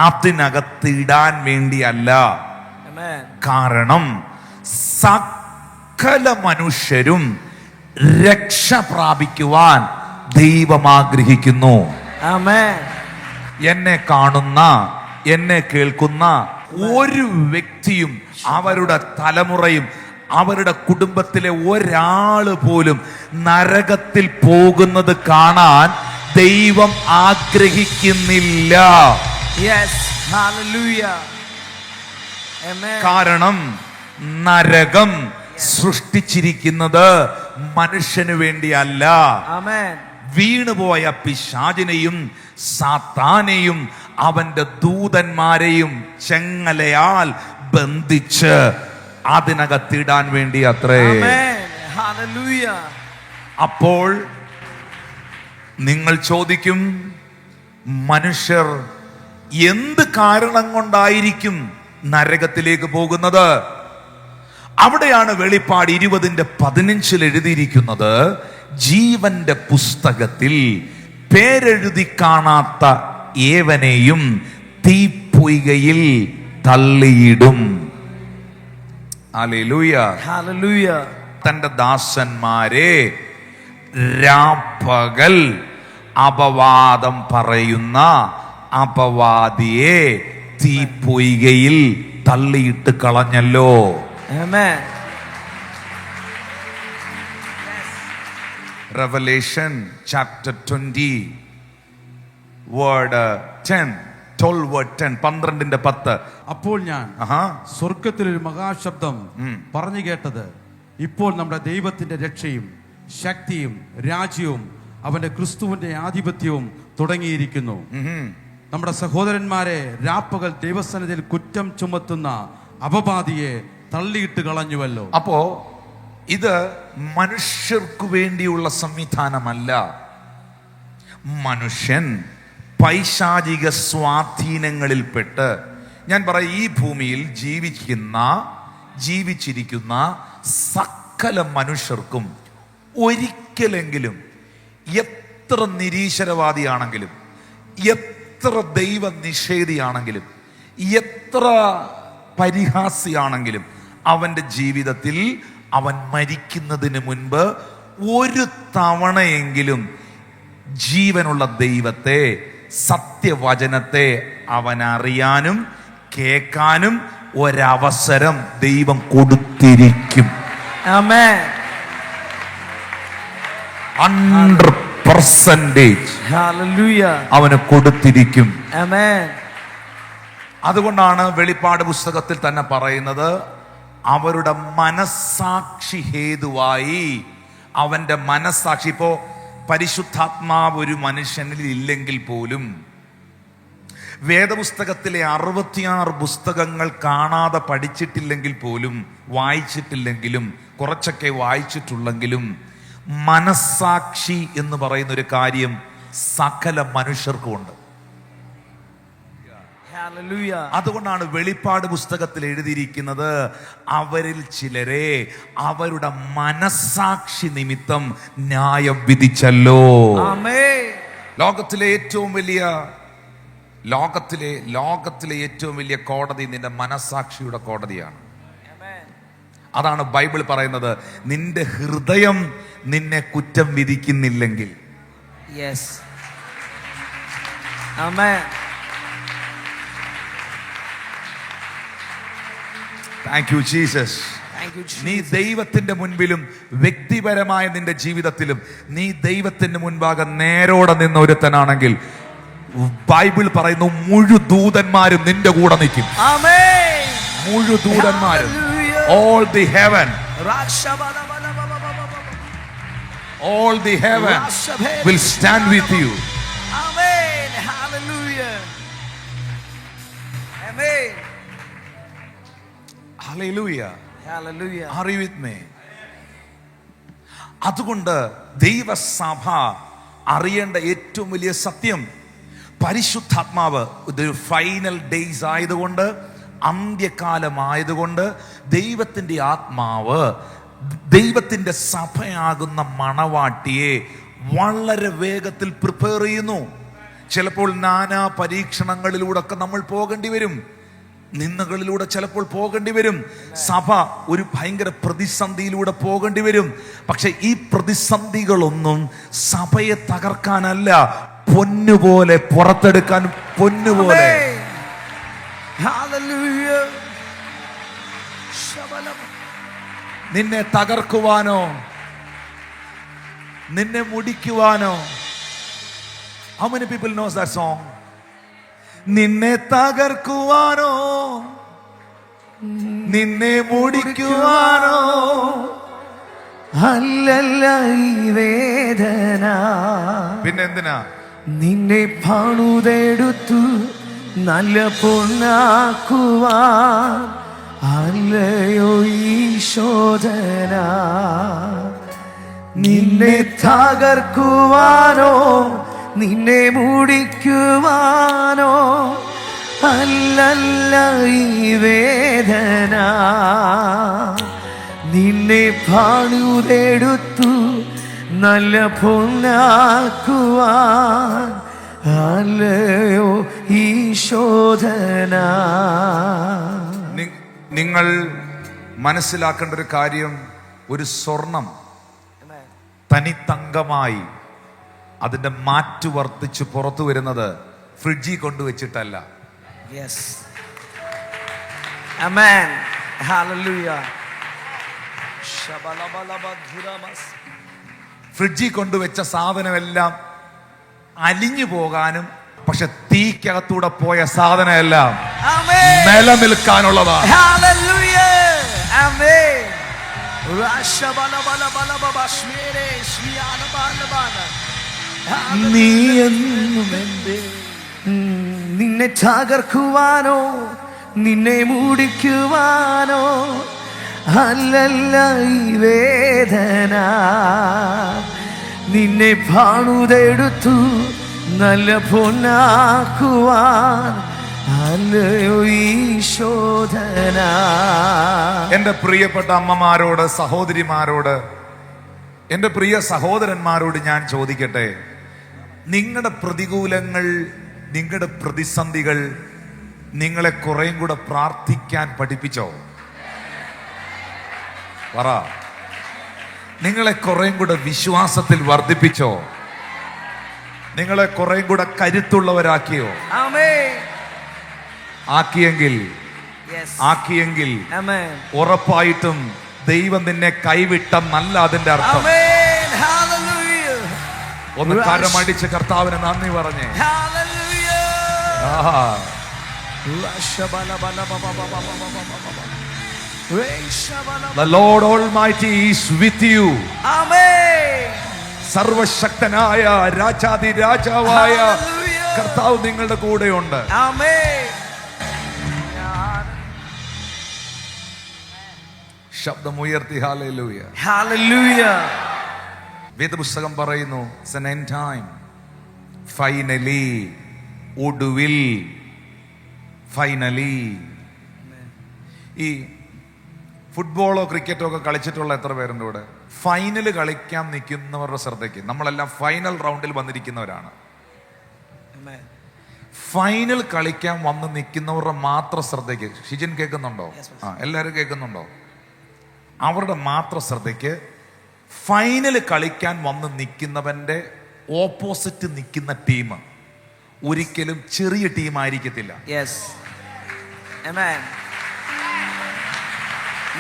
അതിനകത്ത് ഇടാൻ വേണ്ടിയല്ല. Amen. കാരണം സകല മനുഷ്യരും രക്ഷ പ്രാപിക്കുവാൻ ദൈവം ആഗ്രഹിക്കുന്നു. Amen. എന്നെ കാണുന്ന, എന്നെ കേൾക്കുന്ന ഒരു വ്യക്തിയും അവരുടെ തലമുറയും അവരുടെ കുടുംബത്തിലെ ഒരാള് പോലും നരകത്തിൽ പോകുന്നത് കാണാൻ ദൈവം ആഗ്രഹിക്കുന്നില്ല. Yes. Hallelujah. Amen. കാരണം നരകം സൃഷ്ടിച്ചിരിക്കുന്നത് മനുഷ്യന് വേണ്ടിയല്ല. Amen. വീണുപോയ പിശാചിനെയും സാത്താനെയും അവന്റെ ദൂതന്മാരെയും ചെങ്ങലയാൽ ബന്ധിച്ച് അതിനകത്തിടാൻ വേണ്ടി അത്രേ. Amen. Hallelujah. അപ്പോൾ നിങ്ങൾ ചോദിക്കും, മനുഷ്യർ എന്ത് കാരണം കൊണ്ടായിരിക്കും നരകത്തിലേക്ക് പോകുന്നത്? അവിടെയാണ് വെളിപ്പാട് 20:15 എഴുതിയിരിക്കുന്നത്, ജീവന്റെ പുസ്തകത്തിൽ പേരെഴുതി കാണാത്ത ഏവനെയും തീപ്പൊയ്കയിൽ തള്ളിയിടും. ഹല്ലേലൂയ. Hallelujah. തന്റെ ദാസന്മാരെ രാപ്പകൽ അപവാദം പറയുന്ന അപവാദിയെ തീപ്പൊയ്കയിൽ തള്ളിയിട്ട് കളഞ്ഞല്ലോ. Amen. Revelation chapter 20 word 10, 12 word 10, 12:10. അപ്പോൾ ഞാൻ സ്വർഗത്തിലൊരു മഹാശബ്ദം പറഞ്ഞു കേട്ടത്, ഇപ്പോൾ നമ്മുടെ ദൈവത്തിന്റെ രക്ഷയും ശക്തിയും രാജ്യവും അവന്റെ ക്രിസ്തുവിന്റെ ആധിപത്യവും തുടങ്ങിയിരിക്കുന്നു. നമ്മുടെ സഹോദരന്മാരെ രാപ്പകൽ ദൈവസന്നിധിയിൽ കുറ്റം ചുമത്തുന്ന അപവാദിയെ തള്ളിയിട്ട് കളഞ്ഞുവല്ലോ. അപ്പോ ഇത് മനുഷ്യർക്കു വേണ്ടിയുള്ള സംവിധാനമല്ല. മനുഷ്യൻ പൈശാചിക സ്വാധീനങ്ങളിൽപ്പെട്ട്, ഞാൻ പറയാം, ഈ ഭൂമിയിൽ ജീവിച്ചിരിക്കുന്ന സകല മനുഷ്യർക്കും ഒരിക്കലെങ്കിലും, എത്ര നിരീശ്വരവാദിയാണെങ്കിലും, എത്ര ദൈവ നിഷേധിയാണെങ്കിലും, എത്ര പരിഹാസിയാണെങ്കിലും, അവന്റെ ജീവിതത്തിൽ അവൻ മരിക്കുന്നതിന് മുൻപ് ഒരു തവണയെങ്കിലും ജീവനുള്ള ദൈവത്തെ, സത്യവചനത്തെ അവൻ അറിയാനും കേൾക്കാനും ഒരവസരം ദൈവം കൊടുത്തിരിക്കും. Amen. 100% Hallelujah. അവന് കൊടുത്തിരിക്കും. Amen. അതുകൊണ്ടാണ് വെളിപ്പാട് പുസ്തകത്തിൽ തന്നെ പറയുന്നത്, അവരുടെ മനസ്സാക്ഷി ഹേതുവായി, അവന്റെ മനസ്സാക്ഷി, ഇപ്പോ പരിശുദ്ധാത്മാവ് ഒരു മനുഷ്യനിൽ ഇല്ലെങ്കിൽ പോലും വേദപുസ്തകത്തിലെ 66 പുസ്തകങ്ങൾ കാണാതെ പഠിച്ചിട്ടില്ലെങ്കിൽ പോലും, വായിച്ചിട്ടില്ലെങ്കിലും, കുറച്ചൊക്കെ വായിച്ചിട്ടുള്ളെങ്കിലും, മനസ്സാക്ഷി എന്ന് പറയുന്ന ഒരു കാര്യം സകല മനുഷ്യർക്കും ഉണ്ട്. Hallelujah. അതുകൊണ്ടാണ് വെളിപ്പാട് പുസ്തകത്തിൽ എഴുതിയിരിക്കുന്നത്, അവരിൽ ചിലരെ അവരുടെ മനസ്സാക്ഷി നിമിത്തം ന്യായം വിധിച്ചല്ലോ. Amen. ലോകത്തിലെ ഏറ്റവും വലിയ കോടതി നിന്റെ മനസ്സാക്ഷിയുടെ കോടതിയാണ്. Amen. അതാണ് ബൈബിൾ പറയുന്നത്, നിന്റെ ഹൃദയം നിന്നെ കുറ്റം വിധിക്കുന്നില്ലെങ്കിൽ. Yes. Amen. Thank you Jesus. Thank you, നീ Jesus. ദൈവത്തിന്റെ മുൻപിലും വ്യക്തിപരമായ നിന്റെ ജീവിതത്തിലും നീ ദൈവത്തിന്റെ മുൻപാകെ നേരോടെ നിന്ന ഒരുത്തനാണെങ്കിൽ ബൈബിൾ പറയുന്നു മുഴുദൂതന്മാരും നിന്റെ കൂടെ നിൽക്കും. Amen. മുഴുദൂതന്മാരും, Hallelujah. all the heaven will stand with you. Amen. Hallelujah. Amen. Hallelujah. Hallelujah. Are you with me? അതുകൊണ്ട് ദൈവസഭ അറിയേണ്ട ഏറ്റവും വലിയ സത്യം, പരിശുദ്ധാത്മാവ് ഇതൊരു ഫൈനൽ ഡേയ്സ് ആയതുകൊണ്ട്, അന്ത്യകാലമായതുകൊണ്ട് ദൈവത്തിൻ്റെ ആത്മാവ് ദൈവത്തിൻ്റെ സഭയാകുന്ന മണവാട്ടിയെ വളരെ വേഗത്തിൽ പ്രിപ്പയർ ചെയ്യുന്നു. ചിലപ്പോൾ നാനാ പരീക്ഷണങ്ങളിലൂടെ ഒക്കെ നമ്മൾ പോകേണ്ടി വരും, നിന്ദകളിലൂടെ ചിലപ്പോൾ പോകേണ്ടി വരും, സഭ ഒരു ഭയങ്കര പ്രതിസന്ധിയിലൂടെ പോകേണ്ടി വരും. പക്ഷെ ഈ പ്രതിസന്ധികളൊന്നും സഭയെ തകർക്കാനല്ല, പൊന്നുപോലെ പുറത്തെടുക്കാൻ, പൊന്നുപോലെ. Amen. Hallelujah. Shabalaba. നിന്നെ തകർക്കുവാനോ നിന്നെ മുടിക്കുവാനോ. How many people knows that song? നിന്നെ തകർക്കുവാനോ നിന്നെ മുടിക്കുവാനോ അല്ലല്ല ഈ വേദന, പിന്നെ എന്തിനാ? നിന്നെ പണിതെടുത്തു നല്ല പൊന്നാക്കുവാൻ അല്ലയോ ഈ ശോധന. നിന്നെ തകർക്കുവാനോ നിന്നെ മുടിക്കുവാനോ അല്ലല്ല ഈ വേദന, നിന്നെ പണിതെടുത്തു നല്ല പൊന്നാക്കുവാൻ അല്ലയോ ഈ ശോധന. നിങ്ങൾ മനസ്സിലാക്കേണ്ട ഒരു കാര്യം, ഒരു സ്വർണം തനിത്തങ്കമായി അതിന്റെ മാറ്റു വർദ്ധിച്ച് പുറത്തു വരുന്നത് ഫ്രിഡ്ജിൽ കൊണ്ടുവച്ചിട്ടല്ല. Yes. Amen. Hallelujah. ഫ്രിഡ്ജിൽ കൊണ്ടുവച്ച സാധനമെല്ലാം അലിഞ്ഞു പോകാനും, പക്ഷെ തീക്കകത്തൂടെ പോയ സാധനമെല്ലാം Amen. നിലനിൽക്കാനുള്ളതാണ്. Hallelujah. Amen. നീ എന്നും എൻ്റെ നിന്നെ തകർക്കുവാനോ നിന്നെ മൂടിക്കുവാനോ അല്ലല്ല ഈ വേദന, നിന്നെ പണിതെടുത്തു നല്ല പൊന്നാക്കുവാൻ അല്ലയോ ഈ ശോധന. എന്റെ പ്രിയപ്പെട്ട അമ്മമാരോട്, സഹോദരിമാരോട്, എന്റെ പ്രിയ സഹോദരന്മാരോട് ഞാൻ ചോദിക്കട്ടെ, നിങ്ങളുടെ പ്രതികൂലങ്ങൾ, നിങ്ങളുടെ പ്രതിസന്ധികൾ നിങ്ങളെ കുറേയും കൂടെ പ്രാർത്ഥിക്കാൻ പഠിപ്പിച്ചോ? പറ. നിങ്ങളെ കുറേയും കൂടെ വിശ്വാസത്തിൽ വർദ്ധിപ്പിച്ചോ? നിങ്ങളെ കുറേയും കൂടെ കരുത്തുള്ളവരാക്കിയോ? ആമേൻ. ആക്കിയെങ്കിൽ Yes. ആക്കിയെങ്കിൽ Amen. ഉറപ്പായിട്ടും ദൈവം നിന്നെ കൈവിട്ടെന്നല്ല അതിന്റെ അർത്ഥം. Amen. Hallelujah. ഒന്ന് കരമടിച്ച് കർത്താവിന് നന്ദി പറഞ്ഞേ. Hallelujah. Aaha. The Lord Almighty is with you. Amen. സർവശക്തനായ രാജാതി രാജാവായ Hallelujah. കർത്താവ് നിങ്ങളുടെ കൂടെയുണ്ട്. Amen. ശബ്ദമുയർത്തി ഹല്ലേലൂയ. Hallelujah. വേദപുസ്തകം പറയുന്നു, it's an end time. Finally, ഒടുവിൽ, ഫൈനലി. ഈ ഫുട്ബോളോ ക്രിക്കറ്റോ ഒക്കെ കളിച്ചിട്ടുള്ള എത്ര പേരുണ്ട് ഇവിടെ? ഫൈനൽ കളിക്കാൻ നിൽക്കുന്നവരുടെ ശ്രദ്ധയ്ക്ക്, നമ്മളെല്ലാം ഫൈനൽ റൗണ്ടിൽ വന്നിരിക്കുന്നവരാണ്. Amen. ഫൈനൽ കളിക്കാൻ വന്ന് നിൽക്കുന്നവരുടെ മാത്രം ശ്രദ്ധയ്ക്ക്, ഷിജിൻ കേൾക്കുന്നുണ്ടോ? എല്ലാവരും കേൾക്കുന്നുണ്ടോ? അവരുടെ മാത്രം ശ്രദ്ധയ്ക്ക്, ഫൈനൽ കളിക്കാൻ വന്ന് നിൽക്കുന്നവന്റെ ഓപ്പോസിറ്റ് നിൽക്കുന്ന ടീം ഒരിക്കലും ചെറിയ ടീം ആയിരിക്കത്തില്ല. Yes. Amen.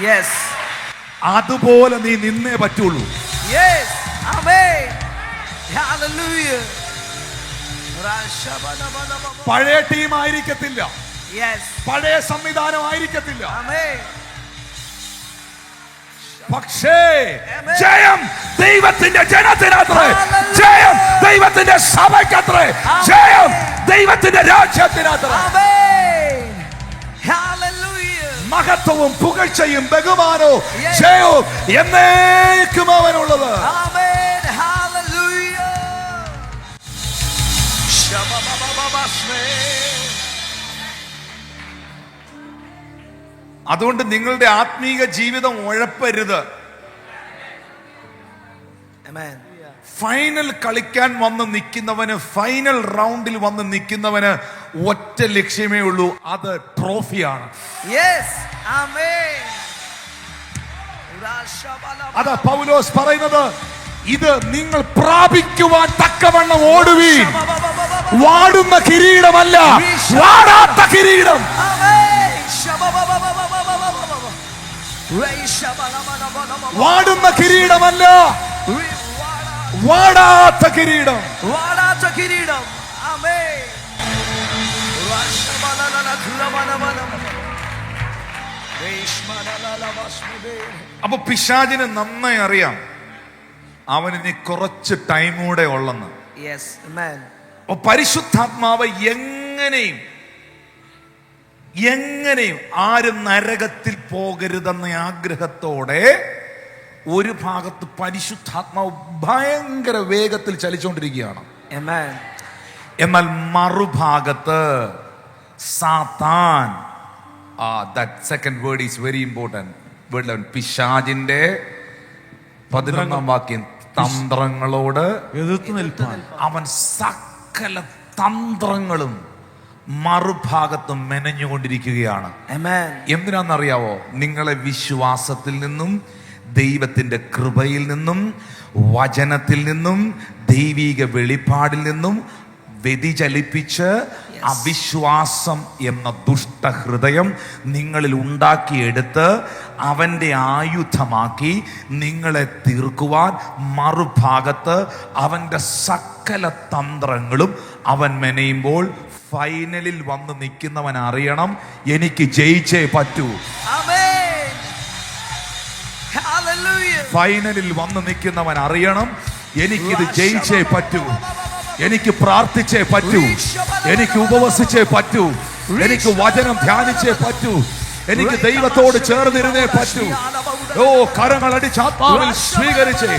Yes. അതുപോലെ നീ നിന്നേ പറ്റുള്ളൂ. Yes. Amen. Hallelujah. പഴയ ടീം ആയിരിക്കത്തില്ല. Yes. പഴയ സംവിധാനം ആയിരിക്കത്തില്ല. Amen. പക്ഷേ Amen. ജയം ദൈവത്തിന്റെ ജനത്തിനത്രേ, Hallelujah. ജയം ദൈവത്തിന്റെ സഭയ്ക്കത്രേ, ജയം ദൈവത്തിന്റെ രാജ്യത്തിനത്രേ. Amen. Hallelujah. മഹത്വവും പുകഴ്ചയും ബഹുമാനവും Yes. ജയവും എന്നേക്കും അവനുള്ളത്. Amen. Hallelujah. Shabba-ba-ba-ba-ba-shme. അതുകൊണ്ട് നിങ്ങളുടെ ആത്മീക ജീവിതം ഉഴപ്പരുത്. Amen. ഫൈനൽ കളിക്കാൻ വന്ന് നിൽക്കുന്നവന്, ഫൈനൽ റൗണ്ടിൽ വന്ന് നിൽക്കുന്നവന് ഒറ്റ ലക്ഷ്യമേ ഉള്ളൂ, അത് ട്രോഫിയാണ്. Yes. Amen. അതാ പൗലോസ് പറയുന്നത്, ഇത് നിങ്ങൾ പ്രാപിക്കുവാൻ തക്കവണ്ണം ഓടുവീൻ. വാടുന്ന കിരീടമല്ല, വാടാത്ത കിരീടം. വാടുന്ന കിരീടമല്ല, വാടാത്ത കിരീടം. വാടാത്ത കിരീടം. ആമേൻ. അപ്പൊ പിശാചിന് നന്നായി അറിയാം അവനിനി കുറച്ച് ടൈം കൂടെ ഉള്ളെന്ന്. Yes, amen. അപ്പൊ പരിശുദ്ധാത്മാവ് എങ്ങനെയും ആരും നരകത്തിൽ പോകരുതെന്ന ആഗ്രഹത്തോടെ ഒരു ഭാഗത്ത് പരിശുദ്ധാത്മാവ് ഭയങ്കര വേഗത്തിൽ ചലിച്ചുകൊണ്ടിരിക്കുകയാണ്. Amen. എന്നാൽ മറുഭാഗത്ത് സാത്താൻ, that second word is very important. Word 11, പിശാചിന്റെ 11ാം വാക്യം, തന്ത്രങ്ങളോട് എതിർത്ത് നിൽപ്പാൻ അവൻ സകല തന്ത്രങ്ങളും മറുഭാഗത്ത് മെനഞ്ഞുകൊണ്ടിരിക്കുകയാണ്. Amen. എന്തിനാണെന്നറിയാവോ? നിങ്ങളെ വിശ്വാസത്തിൽ നിന്നും, ദൈവത്തിന്റെ കൃപയിൽ നിന്നും, വചനത്തിൽ നിന്നും, ദൈവിക വെളിപ്പാടിൽ നിന്നും വ്യതിചലിപ്പിച്ച് അവിശ്വാസം എന്ന ദുഷ്ടഹൃദയം നിങ്ങളിൽ ഉണ്ടാക്കിയെടുത്ത് അവൻ്റെ ആയുധമാക്കി നിങ്ങളെ തീർക്കുവാൻ മറുഭാഗത്ത് അവൻ്റെ സകല തന്ത്രങ്ങളും അവൻ മെനയുമ്പോൾ ഫൈനലിൽ വന്ന് നിൽക്കുന്നവൻ അറിയണം, എനിക്ക് ജയിച്ചേ പറ്റൂ. Amen. Hallelujah. ഫൈനലിൽ വന്ന് നിൽക്കുന്നവൻ അറിയണം, എനിക്കിത് ജയിച്ചേ പറ്റൂ, എനിക്ക് പ്രാർത്ഥിച്ചേ പറ്റൂ, എനിക്ക് ഉപവസിച്ചേ പറ്റൂ, എനിക്ക് വചനം ധ്യാനിച്ചേ പറ്റൂ, എനിക്ക് ദൈവത്തോട് ചേർന്നിരുന്നേ പറ്റൂ. ഓ, കരങ്ങളടിച്ച് ആത്മാവിൽ സ്വീകരിച്ചേ.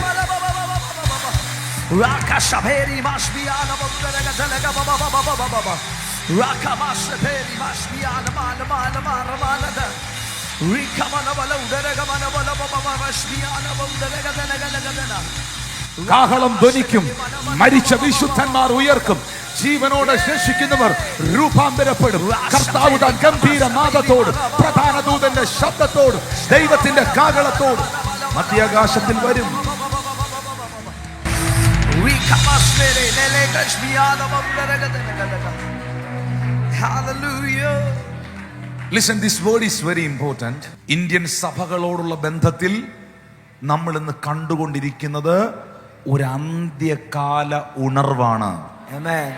കാഹളം ധ്വനിക്കും, മരിച്ച വിശുദ്ധന്മാർ ഉയർക്കും, ജീവനോടെ ശേഷിക്കുന്നവർ രൂപാന്തരപ്പെടും. കർത്താവ് താൻ ഗംഭീര നാദത്തോട്, പ്രധാന ദൂതന്റെ ശബ്ദത്തോട്, ദൈവത്തിന്റെ കാഹളത്തോട് മധ്യാകാശത്തിൽ വരും. Listen, this word is very important. Indian സഭകളോടുള്ള ബന്ധത്തിൽ നമ്മൾ ഇന്ന് കണ്ടുകൊണ്ടിരിക്കുന്നത് ഒരു അന്ത്യകാല ഉണർവാണ്. Amen.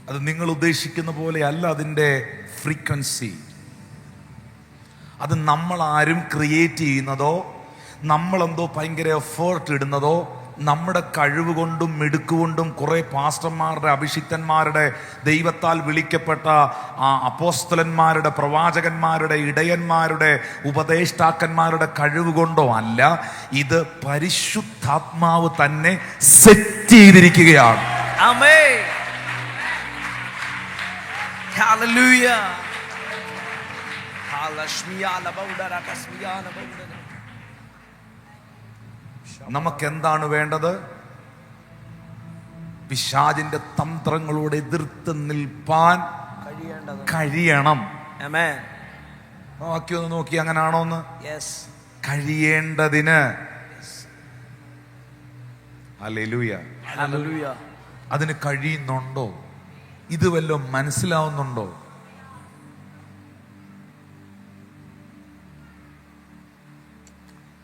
അത് നിങ്ങൾ ഉദ്ദേശിക്കുന്ന പോലെ അല്ല അതിൻ്റെ ഫ്രീക്വൻസി. അത് നമ്മൾ ആരും ക്രിയേറ്റ് ചെയ്യുന്നതോ നമ്മളെന്തോ ഭയങ്കര എഫേർട്ട് ഇടുന്നതോ നമ്മുടെ കഴിവ് കൊണ്ടും മിടുക്കുകൊണ്ടും കുറെ പാസ്റ്റർമാരുടെ, അഭിഷിക്തന്മാരുടെ, ദൈവത്താൽ വിളിക്കപ്പെട്ട അപ്പോസ്തലന്മാരുടെ, പ്രവാചകന്മാരുടെ, ഇടയന്മാരുടെ, ഉപദേഷ്ടാക്കന്മാരുടെ കഴിവ് കൊണ്ടോ അല്ല. ഇത് പരിശുദ്ധാത്മാവ് തന്നെ സെറ്റ് ചെയ്തിരിക്കുകയാണ്. Amen. Hallelujah. നമുക്ക് എന്താണ് വേണ്ടത്? പിശാചിന്റെ തന്ത്രങ്ങളോട് എതിർത്ത് നിൽപ്പാൻ കഴിയണം. Amen. ബാക്കി ഒന്ന് നോക്കി, അങ്ങനാണോ എന്ന്? Yes. കഴിയേണ്ടതിന്. ഹല്ലേലൂയ. Hallelujah. അതിന് കഴിയുന്നുണ്ടോ? ഇത് വല്ലതും മനസ്സിലാവുന്നുണ്ടോ?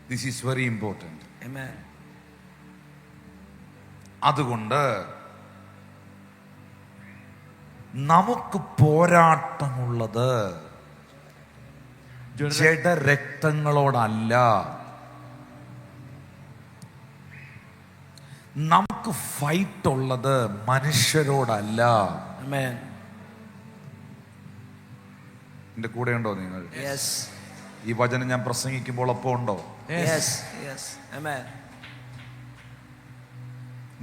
This is very important. Amen. അതുകൊണ്ട് നമുക്ക് പോരാട്ടമുള്ളത് ജഡരക്തങ്ങളോടല്ല. നമുക്ക് ഫൈറ്റ് ഉള്ളത് മനുഷ്യരോടല്ല. Amen. എന്റെ കൂടെ ഉണ്ടോ നിങ്ങൾ? Yes. ഈ വചനം ഞാൻ പ്രസംഗിക്കുമ്പോൾ ഒപ്പം ഉണ്ടോ? Yes. Yes. Amen.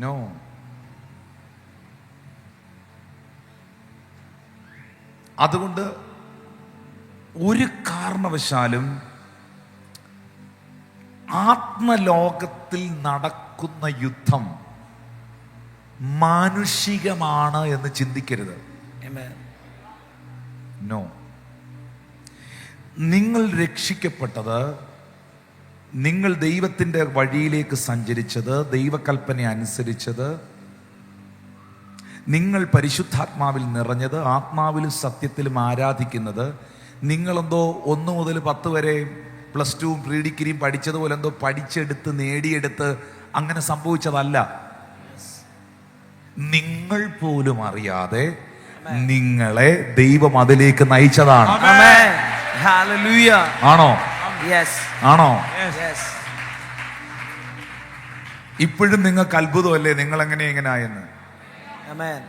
നോ. അതുകൊണ്ട് ഒരു കാരണവശാലും ആത്മലോകത്തിൽ നടക്കുന്ന യുദ്ധം മാനുഷികമാണ് എന്ന് ചിന്തിക്കരുത്. Amen. നോ. നിങ്ങൾ രക്ഷിക്കപ്പെട്ടത്, നിങ്ങൾ ദൈവത്തിൻ്റെ വഴിയിലേക്ക് സഞ്ചരിച്ചത്, ദൈവകൽപ്പന അനുസരിച്ചത്, നിങ്ങൾ പരിശുദ്ധാത്മാവിൽ നിറഞ്ഞത്, ആത്മാവിലും സത്യത്തിലും ആരാധിക്കുന്നത്, നിങ്ങളെന്തോ 1 മുതൽ 10 വരെ +2 പ്രീ ഡിഗ്രിയും പഠിച്ചതുപോലെ എന്തോ പഠിച്ചെടുത്ത് നേടിയെടുത്ത് അങ്ങനെ സംഭവിച്ചതല്ല. നിങ്ങൾ പോലും അറിയാതെ നിങ്ങളെ ദൈവം അതിലേക്ക് നയിച്ചതാണ്. Amen. Hallelujah. ആണോ? Yes. ആണോ? Yes. ഇപ്പോഴും നിങ്ങൾക്ക് അത്ഭുതമല്ലേ നിങ്ങൾ എങ്ങനെ ഇങ്ങനായെന്ന്? Amen.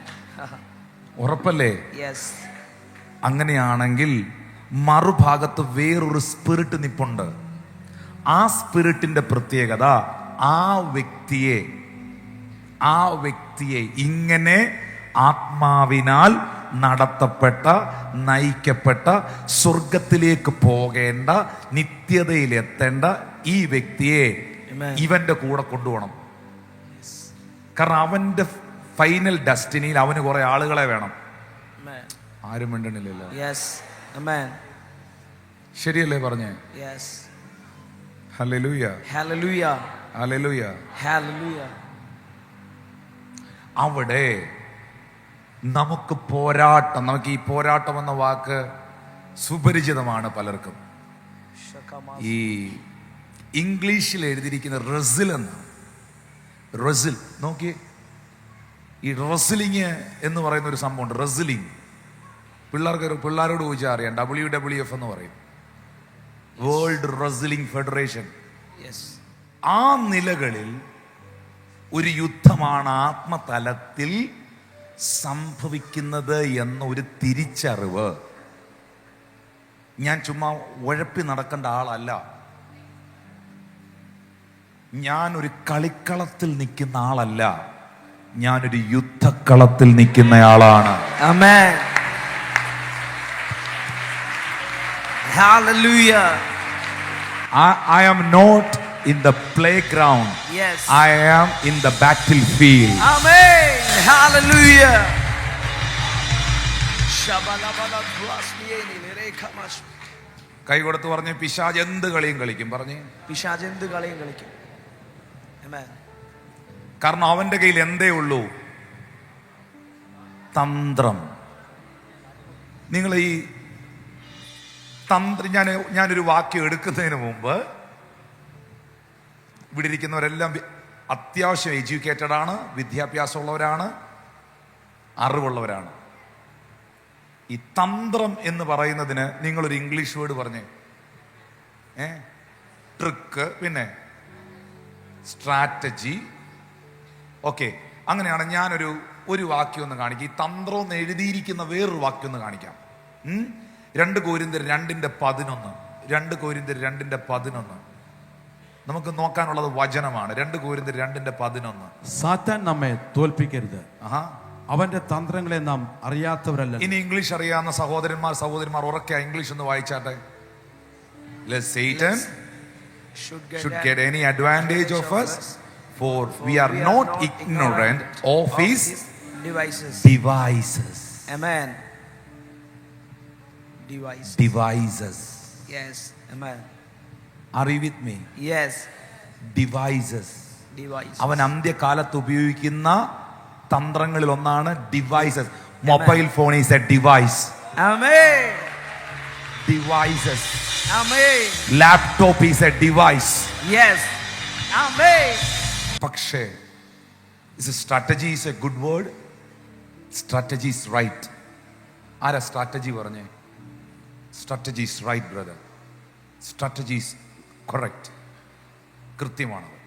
ഉറപ്പല്ലേ? Yes. അങ്ങനെയാണെങ്കിൽ മറുഭാഗത്ത് വേറൊരു സ്പിരിറ്റ് നിപ്പുണ്ട്. ആ സ്പിരിറ്റിന്റെ പ്രത്യേകത ആ വ്യക്തിയെ ഇങ്ങനെ ആത്മാവിനാൽ നടത്തപ്പെട്ട, നയിക്കപ്പെട്ട, സ്വർഗത്തിലേക്ക് പോകേണ്ട, നിത്യതയിലെത്തേണ്ട ഈ വ്യക്തിയെ ഇവന്റെ കൂടെ കൊണ്ടുപോകണം. കാരണം അവന്റെ ഫൈനൽ ഡെസ്റ്റിനിയിൽ അവന് കുറെ ആളുകളെ വേണം. ആരും മിണ്ടണില്ലല്ലോ. Yes. Amen. ശരിയല്ലേ പറഞ്ഞേ? Yes. Hallelujah. Hallelujah. Hallelujah. Hallelujah. അവിടെ നമുക്ക് പോരാട്ടം, നമുക്ക് ഈ പോരാട്ടം എന്ന വാക്ക് സുപരിചിതമാണ് പലർക്കും. ഈ ഇംഗ്ലീഷിൽ എഴുതിയിരിക്കുന്ന റെസിൽ എന്നാണ്. റെസിൽ നോക്കിയേ, ഈ റെസ്ലിംഗ് എന്ന് പറയുന്ന ഒരു സംഭവമുണ്ട്. റെസ്ലിംഗ് പിള്ളേരോട് ചോദിച്ചാൽ അറിയാം. WWF എന്ന് പറയും, വേൾഡ് റെസ്ലിംഗ് ഫെഡറേഷൻ. Yes. ആ നിലകളിൽ ഒരു യുദ്ധമാണ് ആത്മതലത്തിൽ സംഭവിക്കുന്നത് എന്ന ഒരു തിരിച്ചറിവ്. ഞാൻ ചുമ്മാ ഉഴപ്പി നടക്കേണ്ട ആളല്ല. ഞാനൊരു കളിക്കളത്തിൽ നിൽക്കുന്ന ആളല്ല, ഞാനൊരു യുദ്ധക്കളത്തിൽ നിൽക്കുന്നയാളാണ്. Amen. Hallelujah. I am not in the playground. Yes. I am in the battlefield. Amen. Hallelujah. കൈ കൊടുത്ത് പറഞ്ഞ് പിശാച് എന്ത് കളിയും കളിക്കും പറഞ്ഞ്. പിശാച് എന്ത് കളിയും കളിക്കും. Amen. കാരണം അവന്റെ കയ്യിൽ എന്തേ ഉള്ളൂ? തന്ത്രം. നിങ്ങൾ ഈ തന്ത്രം, ഞാനൊരു വാക്യം എടുക്കുന്നതിന് മുമ്പ് ഇവിടെ ഇരിക്കുന്നവരെല്ലാം അത്യാവശ്യം എഡ്യൂക്കേറ്റഡ് ആണ്, വിദ്യാഭ്യാസമുള്ളവരാണ്, അറിവുള്ളവരാണ്. ഈ തന്ത്രം എന്ന് പറയുന്നതിന് നിങ്ങളൊരു ഇംഗ്ലീഷ് വേർഡ് പറഞ്ഞേ. ട്രിക്ക്, പിന്നെ സ്ട്രാറ്റജി, ഓക്കെ, അങ്ങനെയാണ് ഞാനൊരു വാക്യം ഒന്ന് കാണിക്കാം. ഈ തന്ത്രം എന്ന് എഴുതിയിരിക്കുന്ന വേറൊരു വാക്യം ഒന്ന് കാണിക്കാം. 2 കൊരിന്ത്യർ 2:11. 2 കൊരിന്ത്യർ 2:11 നമുക്ക് നോക്കാനുള്ളത് വചനമാണ്. 2 കൊരിന്ത്യർ 2:11. സാത്താൻ നമ്മെ തോൽപ്പിക്കരുത്, അവന്റെ തന്ത്രങ്ങളെ നാം അറിയാത്തവരല്ല. ഇനി ഇംഗ്ലീഷ് അറിയാവുന്ന സഹോദരന്മാർ ഉറക്കെ ഇംഗ്ലീഷ് ഒന്ന് വായിച്ചാട്ടെ. Satan should get any advantage of us, for we are not ignorant of his devices. Amen. Devices. Yes. Amen. Are you with me? Yes. Devices. അവൻ അന്ത്യകാലത്ത് ഉപയോഗിക്കുന്ന തന്ത്രങ്ങളിൽ ഒന്നാണ് devices. Mobile phone is A device. Amen. Devices. Amen. Laptop is a device. Yes. Amen. പക്ഷേ strategy is a good word. Strategy is right. ആരാ strategy പറഞ്ഞേ? Strategy is right, brother. Strategy is correct. കൃത്യമാണത്.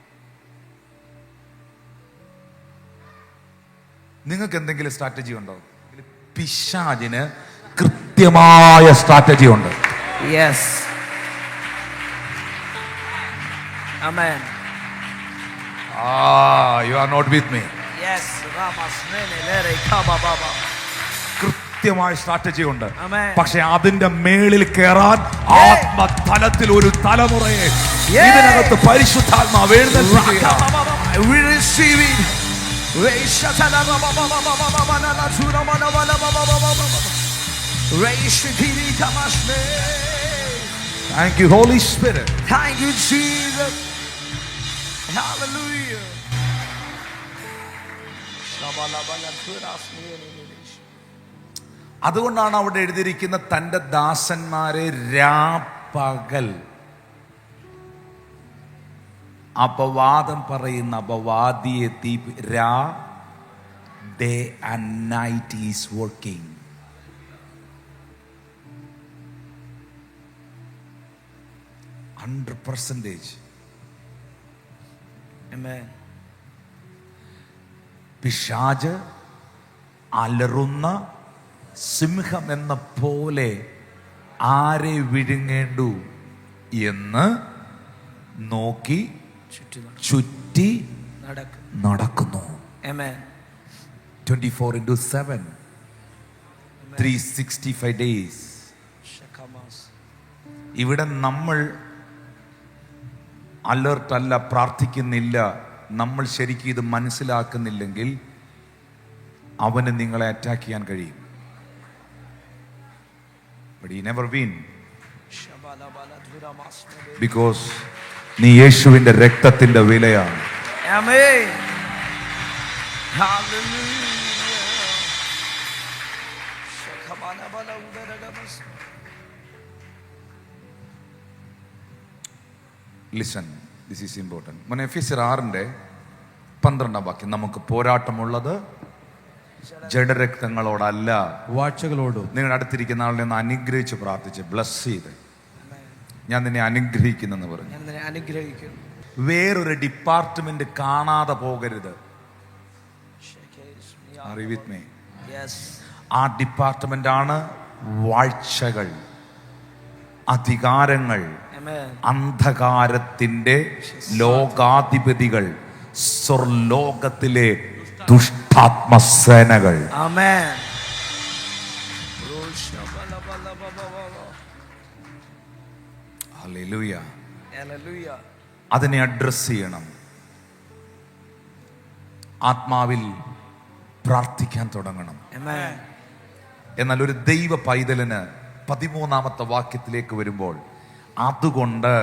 നിങ്ങൾക്ക് എന്തെങ്കിലും strategy ഉണ്ടോ? പിശാചിന് കൃത്യമായ strategy ഉണ്ട്. Yes. Amen. You are not with me. Yes. Ramasnene lere kaba baba. കൃത്യമായ സ്ട്രാറ്റജി ഉണ്ട്. Amen. പക്ഷെ അതിന്റെ മേളിൽ കയറാൻ ആത്മതലത്തിൽ ഒരു തലമുറയെ ഇതിനകത്ത് പരിശുദ്ധാത്മാവ് എഴുന്നേൽപ്പിക്കുകയാണ്. We receive it. Thank you, Holy Spirit. Thank you, Jesus. Hallelujah. അതുകൊണ്ടാണ് അവിടെ എഴുതിയിരിക്കുന്ന തന്റെ ദാസന്മാരെ രാപ്പകൽ അപവാദം പറയുന്ന അപവാദിയെ രാ day and night is working. Amen. പിശാച് അലറുന്ന സിംഹം എന്ന പോലെ ആരെ വിഴുങ്ങേണ്ടു എന്ന് നോക്കി ചുറ്റി നടക്കുന്നു. 24/7 365 days. ഇവിടെ നമ്മൾ അലർട്ട് അല്ല, പ്രാർത്ഥിക്കുന്നില്ല, നമ്മൾ ശരിക്കും ഇത് മനസ്സിലാക്കുന്നില്ലെങ്കിൽ അവന് നിങ്ങളെ അറ്റാക്ക് ചെയ്യാൻ കഴിയും. But he never win. Because നീ യേശുവിന്റെ രക്തത്തിന്റെ വിലയാണ്. Amen. Hallelujah. Listen, this is important. മോനെ എഫെസ്യർ 6:12 വാക്യം, നമുക്ക് പോരാട്ടമുള്ളത് ജഡരക്തങ്ങളോടല്ല, വാഴ്ചകളോടും. നിങ്ങളുടെ അടുത്തിരിക്കുന്ന ആളിനെ ഒന്ന് അനുഗ്രഹിച്ച് പ്രാർത്ഥിച്ച് ബ്ലസ് ചെയ്ത്, ഞാൻ നിന്നെ അനുഗ്രഹിക്കുന്നെന്ന് പറഞ്ഞു. വേറൊരു ഡിപ്പാർട്ട്മെന്റ് കാണാതെ പോകരുത്. ആ ഡിപ്പാർട്ട്മെന്റ് ആണ് വാഴ്ചകൾ, അധികാരങ്ങൾ, അന്ധകാരത്തിന്റെ ലോകാധിപതികൾ, സ്വർലോകത്തിലെ ദുഷ്ടാത്മസേനകൾ. ഹല്ലേലൂയ. അതിനെ അഡ്രസ് ചെയ്യണം. ആത്മാവിൽ പ്രാർത്ഥിക്കാൻ തുടങ്ങണം. എന്നാൽ ഒരു ദൈവ പൈതലിന് 13ാമത്തെ വാക്യത്തിലേക്ക് വരുമ്പോൾ, അതുകൊണ്ട്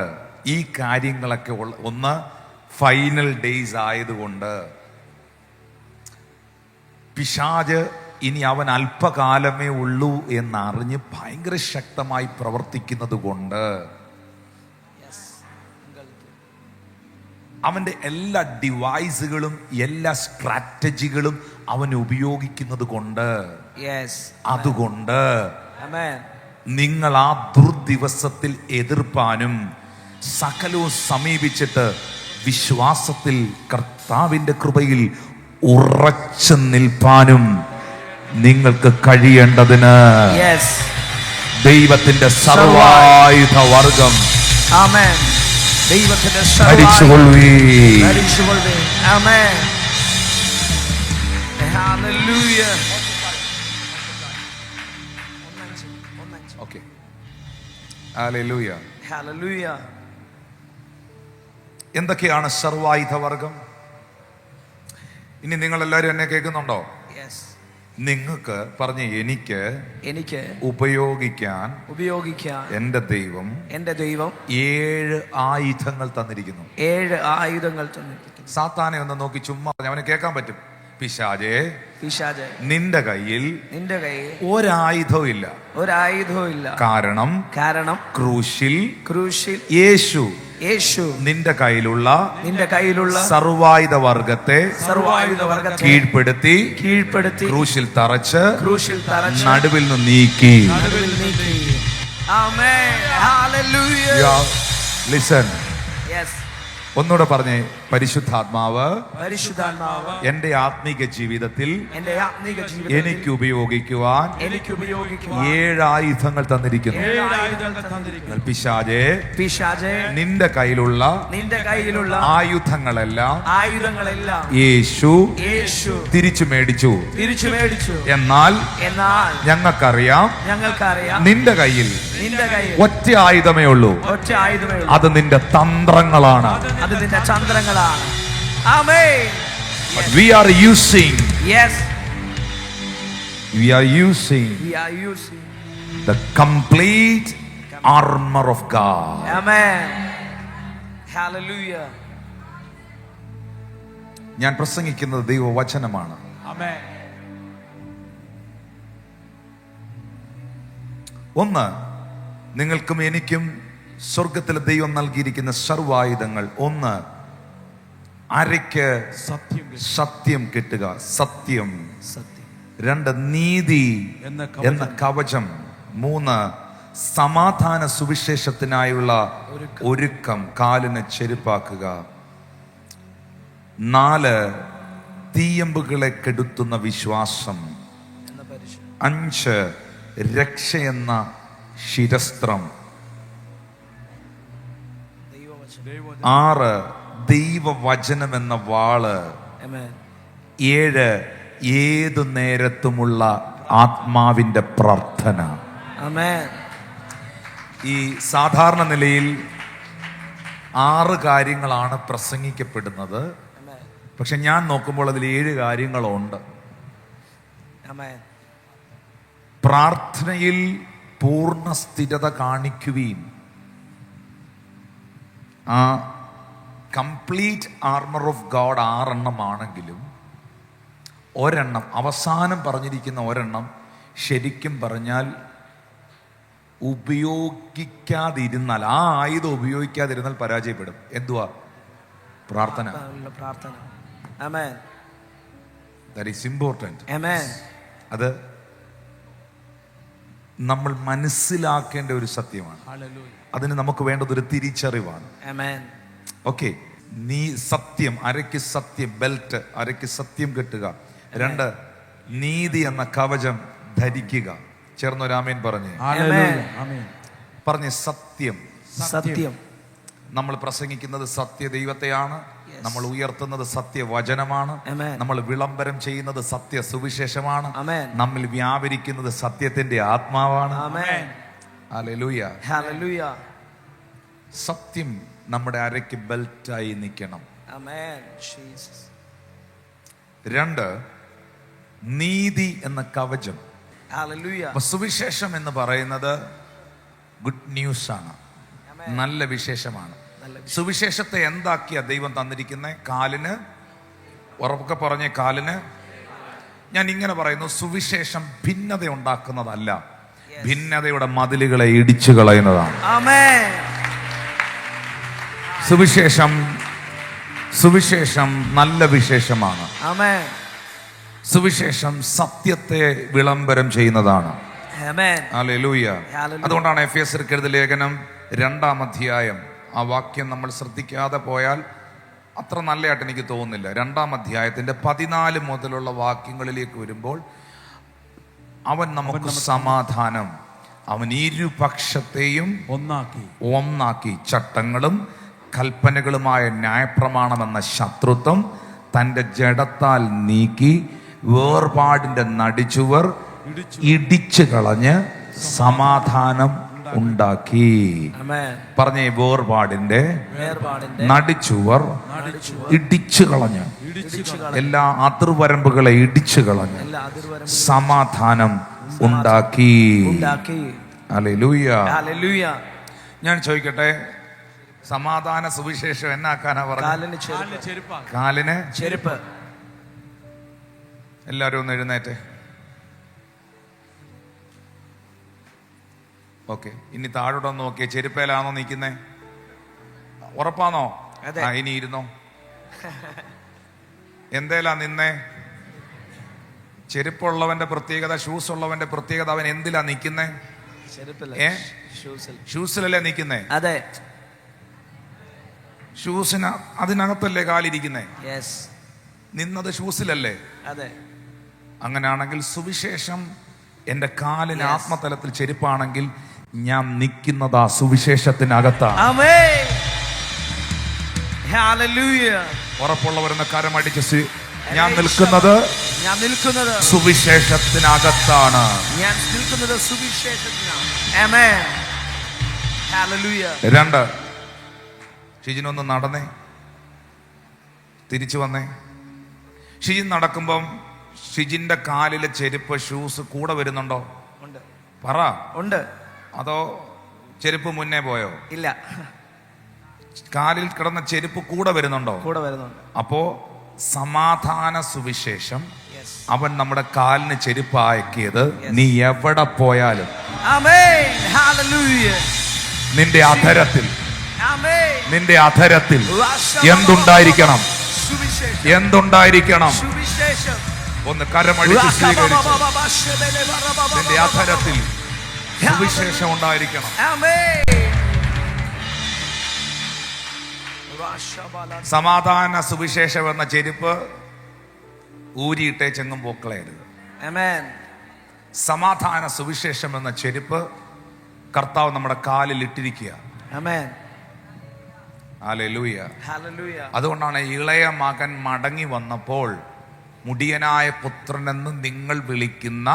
ഈ കാര്യങ്ങളൊക്കെ ഒന്ന് ഫൈനൽ ഡേയ്സ് ആയതുകൊണ്ട് പിശാച് ഇനി അവൻ അല്പകാലമേ ഉള്ളൂ എന്നറിഞ്ഞ് ഭയങ്കര ശക്തമായി പ്രവർത്തിക്കുന്നത് കൊണ്ട് അവന്റെ എല്ലാ ഡിവൈസുകളും എല്ലാ സ്ട്രാറ്റജികളും അവൻ ഉപയോഗിക്കുന്നത് കൊണ്ട്, അതുകൊണ്ട് നിങ്ങൾ ആ ദുർദിവസത്തിൽ എതിർപ്പാനും സകലവും സമീപിച്ചിട്ട് വിശ്വാസത്തിൽ കർത്താവിന്റെ കൃപയിൽ ഉറച്ചു നിൽപ്പാനും നിങ്ങൾക്ക് കഴിയേണ്ടതിന് Yes. ദൈവത്തിന്റെ സർവായുധ വർഗം Amen. ദൈവത്തിന്റെ ധരിച്ചുകൊള്ളുവീൻ. ധരിച്ചുകൊള്ളുവീൻ. Amen. Hallelujah. Okay. Hallelujah. Hallelujah. എന്തൊക്കെയാണ് സർവായുധ വർഗം? ഇനി നിങ്ങൾ എല്ലാവരും എന്നെ കേൾക്കുന്നുണ്ടോ? Yes. നിങ്ങൾക്ക് പറഞ്ഞ എനിക്ക് ഉപയോഗിക്കാൻ എന്റെ ദൈവം 7 ആയുധങ്ങൾ തന്നിരിക്കുന്നു. 7 ആയുധങ്ങൾ തന്നിരിക്കുന്നു. സാത്താനെ ഒന്ന് നോക്കി ചുമ്മാ അവന് കേൾക്കാൻ പറ്റും. പിശാചേ, നിന്റെ കയ്യിൽ ഒരായുധവും ഇല്ല. കാരണം ക്രൂശിൽ യേശു നിന്റെ കയ്യിലുള്ള സർവായുധ വർഗത്തെ കീഴ്പ്പെടുത്തി ക്രൂശിൽ തറച്ച് നടുവിൽ നിന്ന് നീക്കി. ലിസൺ, ഒന്നുകൂടെ പറഞ്ഞേ. പരിശുദ്ധാത്മാവ് എന്റെ ആത്മീക ജീവിതത്തിൽ എനിക്ക് ഉപയോഗിക്കുവാൻ 7 ആയുധങ്ങൾ തന്നിരിക്കുന്നു. പിശാചേ, നിന്റെ കയ്യിലുള്ള ആയുധങ്ങളെല്ലാം യേശു തിരിച്ചു മേടിച്ചു. എന്നാൽ ഞങ്ങൾക്കറിയാം നിന്റെ കയ്യിൽ ഒറ്റ ആയുധമേ ഉള്ളൂ. അത് നിന്റെ തന്ത്രങ്ങളാണ്. Amen. But we are using the complete armor of God. Amen. Hallelujah. ഞാൻ പ്രസംഗിക്കുന്നത് ദൈവവചനമാണ്. Amen. ഒന്ന്, നിങ്ങൾക്കും എനിക്കും സ്വർഗത്തിലെ ദൈവം നൽകിയിരിക്കുന്ന സർവായുധങ്ങൾ. ഒന്ന്, അരയ്ക്ക് സത്യം കിട്ടുക, സത്യം. 2, നീതി എന്ന കവചം. 3, സമാധാന സുവിശേഷത്തിനായുള്ള ഒരുക്കം, കാലിന് ചെരുപ്പാക്കുക. 4, തീയമ്പുകളെ കെടുത്തുന്ന വിശ്വാസം. 5, രക്ഷയെന്ന ശിരസ്ത്രം. 6, ദൈവവചനം എന്ന വാള്. 7, ഏതു നേരത്തുമുള്ള ആത്മാവിന്റെ പ്രാർത്ഥന. ഈ സാധാരണ നിലയിൽ 6 കാര്യങ്ങളാണ് പ്രസംഗിക്കപ്പെടുന്നത്. പക്ഷെ ഞാൻ നോക്കുമ്പോൾ അതിൽ 7 കാര്യങ്ങളുണ്ട്. പ്രാർത്ഥനയിൽ പൂർണ്ണ സ്ഥിരത കാണിക്കുവീൻ. ആ കംപ്ലീറ്റ് ആർമർ ഓഫ് ഗോഡ് 6 എണ്ണമാണെങ്കിലും ഒരെണ്ണം, അവസാനം പറഞ്ഞിരിക്കുന്ന ഒരെണ്ണം ശരിക്കും പറഞ്ഞാൽ ഉപയോഗിക്കാതിരുന്നാൽ, ആ ആയുധം ഉപയോഗിക്കാതിരുന്നാൽ പരാജയപ്പെടും. എന്തുവാ? പ്രാർത്ഥന. That is important. അത് നമ്മൾ മനസ്സിലാക്കേണ്ട ഒരു സത്യമാണ്. അതിന് നമുക്ക് വേണ്ടത് ഒരു തിരിച്ചറിവാണ്. ഓക്കെ, നീ സത്യം, അരയ്ക്ക് സത്യം, ബെൽറ്റ്, അരയ്ക്ക് സത്യം കെട്ടുക. 2, നീതി എന്ന കവചം ധരിക്കുക. ചേർന്നൊരാമേൻ പറഞ്ഞേ. പറഞ്ഞേ, സത്യം. നമ്മൾ പ്രസംഗിക്കുന്നത് സത്യ ദൈവത്തെയാണ്. നമ്മൾ ഉയർത്തുന്നത് സത്യവചനമാണ്. നമ്മൾ വിളംബരം ചെയ്യുന്നത് സത്യ സുവിശേഷമാണ്. നമ്മിൽ വ്യാപരിക്കുന്നത് സത്യത്തിന്റെ ആത്മാവാണ്. ഹല്ലേലൂയ. സത്യം നമ്മുടെ അരയ്ക്ക് ബെൽറ്റായി നിൽക്കണം. 2, നീതി എന്ന കവചം. സുവിശേഷം എന്ന് പറയുന്നത് ഗുഡ് ന്യൂസ് ആണ്, നല്ല വിശേഷമാണ്. സുവിശേഷത്തെ എന്താക്കിയ ദൈവം തന്നിരിക്കുന്നത്? കാലിന്, ഉറപ്പൊക്കെ പറഞ്ഞ കാലിന്. ഞാൻ ഇങ്ങനെ പറയുന്നു, സുവിശേഷം ഭിന്നത ഉണ്ടാക്കുന്നതല്ല, ഭിന്നതയുടെ മതിലുകളെ ഇടിച്ചു കളയുന്നതാണ്. സുവിശേഷം നല്ല വിശേഷമാണ്. സുവിശേഷം സത്യത്തെ വിളംബരം ചെയ്യുന്നതാണ്. ഹല്ലേലൂയ. അതുകൊണ്ടാണ് എഫേസ്യർക്ക് എഴുതിയ ലേഖനം 2-ാം അധ്യായം, ആ വാക്യം നമ്മൾ ശ്രദ്ധിക്കാതെ പോയാൽ അത്ര നല്ലതായിട്ട് എനിക്ക് തോന്നുന്നില്ല. 2-ാം അധ്യായത്തിന്റെ 14 മുതലുള്ള വാക്യങ്ങളിലേക്ക് വരുമ്പോൾ അവൻ നമുക്ക് സമാധാനം, അവൻ ഇരുപക്ഷത്തെയും ഒന്നാക്കി ചട്ടങ്ങളും കൽപ്പനകളുമായ ന്യായപ്രമാണമെന്ന ശത്രുത്വം തൻ്റെ ജഡത്താൽ നീക്കി വേർപാടിന്റെ നടിച്ചുവർ ഇടിച്ചു കളഞ്ഞ് സമാധാനം ഉണ്ടാക്കി. പറഞ്ഞേ, വേർപാടിന്റെ നടിച്ചുവർ ഇടിച്ചു കളഞ്ഞ്, എല്ലാ അതിർവരമ്പുകളെ ഇടിച്ചു കളഞ്ഞ് സമാധാനം ഉണ്ടാക്കി. ഹല്ലേലൂയ. ഞാൻ ചോദിക്കട്ടെ, സമാധാന സുവിശേഷം എന്നാക്കാനാ പറഞ്ഞത്? കാലിന് ചെരുപ്പ്. എല്ലാവരും ഒന്ന് എഴുന്നേറ്റ്. ഓക്കെ, ഇനി താഴോട്ട് നോക്കിയേ. ചെരുപ്പേലാണോ നിൽക്കുന്നേ? ഉറപ്പാണോ? ഇനി ഇരുന്നോ. എന്തേലാ നിന്നേ? ചെരുപ്പുള്ളവന്റെ പ്രത്യേകത, ഷൂസ് ഉള്ളവന്റെ പ്രത്യേകത, അവൻ എന്തിലാ നിൽക്കുന്നേ? ഷൂസിലല്ലേ നിൽക്കുന്നേ? അതെ. ഷൂസിന് അതിനകത്തല്ലേ കാലിരിക്കുന്നേ? നിന്നത് ഷൂസിലല്ലേ? അതെ. അങ്ങനെയാണെങ്കിൽ സുവിശേഷം എന്റെ കാലിന് ആത്മതലത്തിൽ ചെരുപ്പാണെങ്കിൽ ഞാൻ നിൽക്കുന്നത് ആ സുവിശേഷത്തിനകത്താണ്. ഉറപ്പുള്ളവരെന്ന കരമടിച്ച് ഞാൻ നിൽക്കുന്നത് സുവിശേഷത്തിനകത്താണ്. ഞാൻ നിൽക്കുന്നത് സുവിശേഷത്തിനാണ്. ആമേൻ. ഹല്ലേലൂയ. 2, ഷിജിനൊന്ന് നടന്നേ, തിരിച്ചു വന്നേ. ഷിജിൻ നടക്കുമ്പം ഷിജിന്റെ കാലിലെ ചെരുപ്പ്, ഷൂസ് കൂടെ വരുന്നുണ്ടോ? പറ. ഉണ്ട്. അതോ ചെരുപ്പ് മുന്നേ പോയോ? ഇല്ല, കാലിൽ കിടന്ന ചെരുപ്പ് കൂടെ വരുന്നുണ്ടോ? കൂടെ വരുന്നുണ്ട്. അപ്പോ സമാധാന സുവിശേഷം അവൻ നമ്മുടെ കാലിന് ചെരുപ്പാക്കിയത് നീ എവിടെ പോയാലും നിന്റെ അധരത്തിൽ എന്തുണ്ടായിരിക്കണം? ഒന്ന് കരമടിച്ച് സ്വീകരിച്ചു. നിന്റെ അധരത്തിൽ സുവിശേഷം ഉണ്ടായിരിക്കണം. സമാധാന സുവിശേഷം എന്ന ചെരുപ്പ് ഊരിയിട്ടേ ചെങ്ങും പോക്കളയരുത്. സമാധാന സുവിശേഷം എന്ന ചെരുപ്പ് കർത്താവ് നമ്മുടെ കാലിൽ ഇട്ടിരിക്കുക. ഹല്ലേലൂയ. അതുകൊണ്ടാണ് ഇളയ മകൻ മടങ്ങി വന്നപ്പോൾ മുടിയനായ പുത്രനെന്ന് നിങ്ങൾ വിളിക്കുന്ന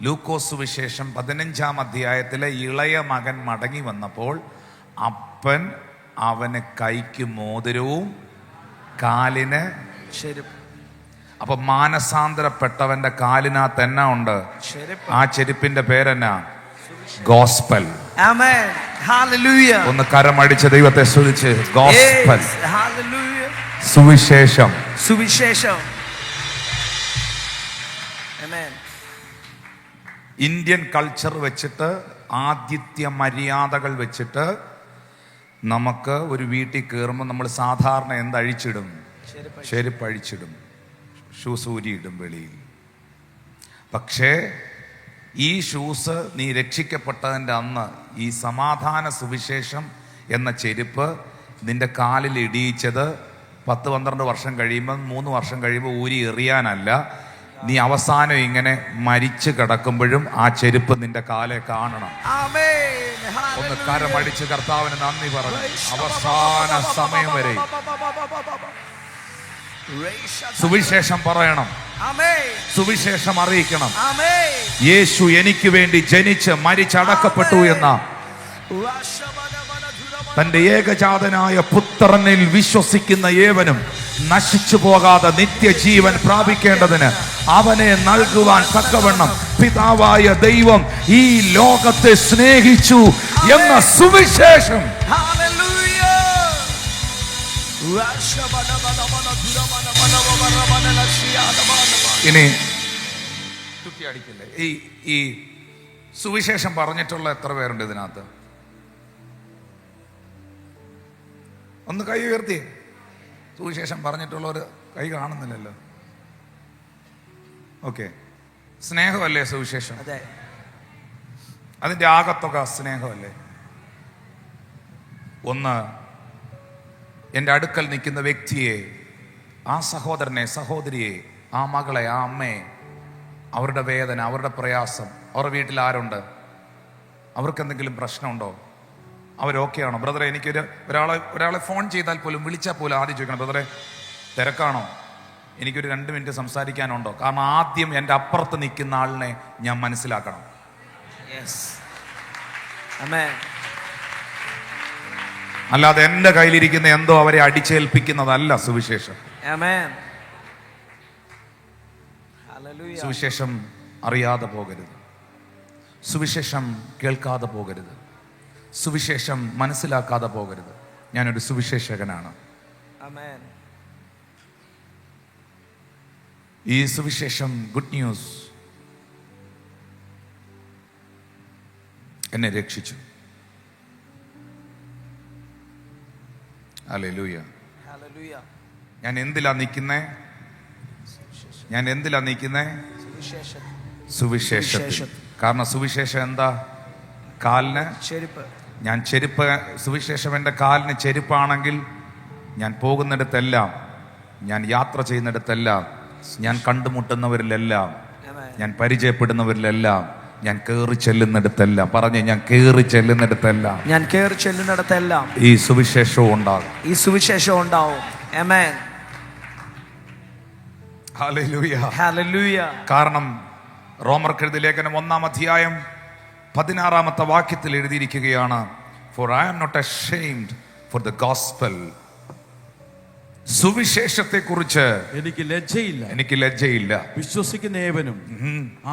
ലൂക്കോസ് സുവിശേഷം 15-ാം അധ്യായത്തിലെ ഇളയ മകൻ മടങ്ങി വന്നപ്പോൾ അപ്പൻ അവന് കൈക്ക് മോതിരവും കാലിന് ചെരുപ്പ്. അപ്പൊ മാനസാന്തരപ്പെട്ടവന്റെ കാലിനകത്ത് എന്നാ ഉണ്ട്? ആ ചെരുപ്പിന്റെ പേരെന്നാ? ഗോസ്പൽ. ഒന്ന് കരമടിച്ച് ദൈവത്തെ സ്തുതിച്ച്. ഗോസ്പൽ, സുവിശേഷം. ഇന്ത്യൻ കൾച്ചർ വെച്ചിട്ട്, ആതിഥ്യ മര്യാദകൾ വെച്ചിട്ട് നമുക്ക് ഒരു വീട്ടിൽ കയറുമ്പോൾ നമ്മൾ സാധാരണ എന്തഴിച്ചിടും? ചെരുപ്പ് അഴിച്ചിടും, ഷൂസ് ഊരിയിടും വെളിയിൽ. പക്ഷേ ഈ ഷൂസ് നീ രക്ഷിക്കപ്പെട്ടതിൻ്റെ അന്ന് ഈ സമാധാന സുവിശേഷം എന്ന ചെരുപ്പ് നിന്റെ കാലിൽ ഇടിയിച്ചത് 10-12 വർഷം കഴിയുമ്പോൾ, 3 വർഷം കഴിയുമ്പോൾ ഊരി എറിയാനല്ല. നീ അവസാനം ഇങ്ങനെ മരിച്ചു കിടക്കുമ്പോഴും ആ ചെരുപ്പ് നിന്റെ കാലെ കാണണം. ഒന്ന് കരമടിച്ച് കർത്താവിന് നന്ദി പറഞ്ഞു. അവസാന സമയം വരെ സുവിശേഷം പറയണം, സുവിശേഷം അറിയിക്കണം. യേശു എനിക്ക് വേണ്ടി ജനിച്ച് മരിച്ചടക്കപ്പെട്ടു എന്ന തന്റെ ഏകജാതനായ പുത്രനിൽ വിശ്വസിക്കുന്ന ഏവനും നശിച്ചു പോകാതെ നിത്യജീവൻ പ്രാപിക്കേണ്ടതിന് അവനെ നൽകുവാൻ തക്കവണ്ണം പിതാവായ ദൈവം ഈ ലോകത്തെ സ്നേഹിച്ചു എന്ന സുവിശേഷം. ഇനി അടിക്കില്ലേ? ഈ സുവിശേഷം പറഞ്ഞിട്ടുള്ള എത്ര പേരുണ്ട് ഇതിനകത്ത്? ഒന്ന് കൈ ഉയർത്തി. സുവിശേഷം പറഞ്ഞിട്ടുള്ളവർ കൈ കാണുന്നില്ലല്ലോ. ഓക്കെ, സ്നേഹമല്ലേ സുവിശേഷം? അതിന്റെ ആകത്തുക സ്നേഹമല്ലേ? ഒന്ന് എൻ്റെ അടുക്കൽ നിൽക്കുന്ന വ്യക്തിയെ, ആ സഹോദരനെ, സഹോദരിയെ, ആ മകളെ, ആ അമ്മയെ, അവരുടെ വേദന, അവരുടെ പ്രയാസം, അവരുടെ വീട്ടിൽ ആരുണ്ട്, അവർക്ക് എന്തെങ്കിലും പ്രശ്നമുണ്ടോ, അവരൊക്കെയാണോ? ബ്രദറെ, എനിക്കൊരു ഒരാളെ ഫോൺ ചെയ്താൽ പോലും, വിളിച്ചാൽ പോലും ആദ്യം ചോദിക്കണം, ബ്രദറെ തിരക്കാണോ, എനിക്കൊരു 2 മിനിറ്റ് സംസാരിക്കാനുണ്ടോ? കാരണം ആദ്യം എൻ്റെ അപ്പുറത്ത് നിൽക്കുന്ന ആളിനെ ഞാൻ മനസ്സിലാക്കണം. അല്ലാതെ എൻ്റെ കയ്യിലിരിക്കുന്ന എന്തോ അവരെ അടിച്ചേൽപ്പിക്കുന്നതല്ല സുവിശേഷം. സുവിശേഷം അറിയാതെ പോകരുത്, സുവിശേഷം കേൾക്കാതെ പോകരുത്, സുവിശേഷം മനസ്സിലാക്കാതെ പോകരുത്. ഞാനൊരു സുവിശേഷകനാണ്. ഈ സുവിശേഷം, ഗുഡ് ന്യൂസ്, എന്നെ രക്ഷിച്ചു. ഹല്ലേലൂയ. ഞാൻ എന്തിലാ നിൽക്കുന്നേ? സുവിശേഷത്തിൽ. കാരണം സുവിശേഷം എന്താ? കാലിന് ചെരുപ്പ്. ഞാൻ ചെരുപ്പ്, സുവിശേഷം എൻ്റെ കാലിന് ചെരുപ്പാണെങ്കിൽ ഞാൻ പോകുന്നിടത്തെല്ലാം, ഞാൻ യാത്ര ചെയ്യുന്നിടത്തെല്ലാം, ഞാൻ കണ്ടുമുട്ടുന്നവരിലെല്ലാം, ഞാൻ പരിചയപ്പെടുന്നവരിലെല്ലാം, ഞാൻ കയറി ചെല്ലുന്നിടത്തെല്ലാം, പറഞ്ഞേ, ഞാൻ കയറി ചെല്ലുന്നിടത്തെല്ലാം ഈ സുവിശേഷവും ഉണ്ടാകും. ആമേൻ. ഹല്ലേലൂയ. കാരണം റോമർക്കെഴുതിയ ലേഖനം 1-ാം അധ്യായം 16-ാമത്തെ വാക്യത്തിൽ എഴുതിയിരിക്കുകയാണ്, For I am not ashamed for the gospel. സുവിശേഷത്തെ കുറിച്ച് എനിക്ക് ലജ്ജയില്ല. വിശ്വസിക്കുന്ന ഏവനും,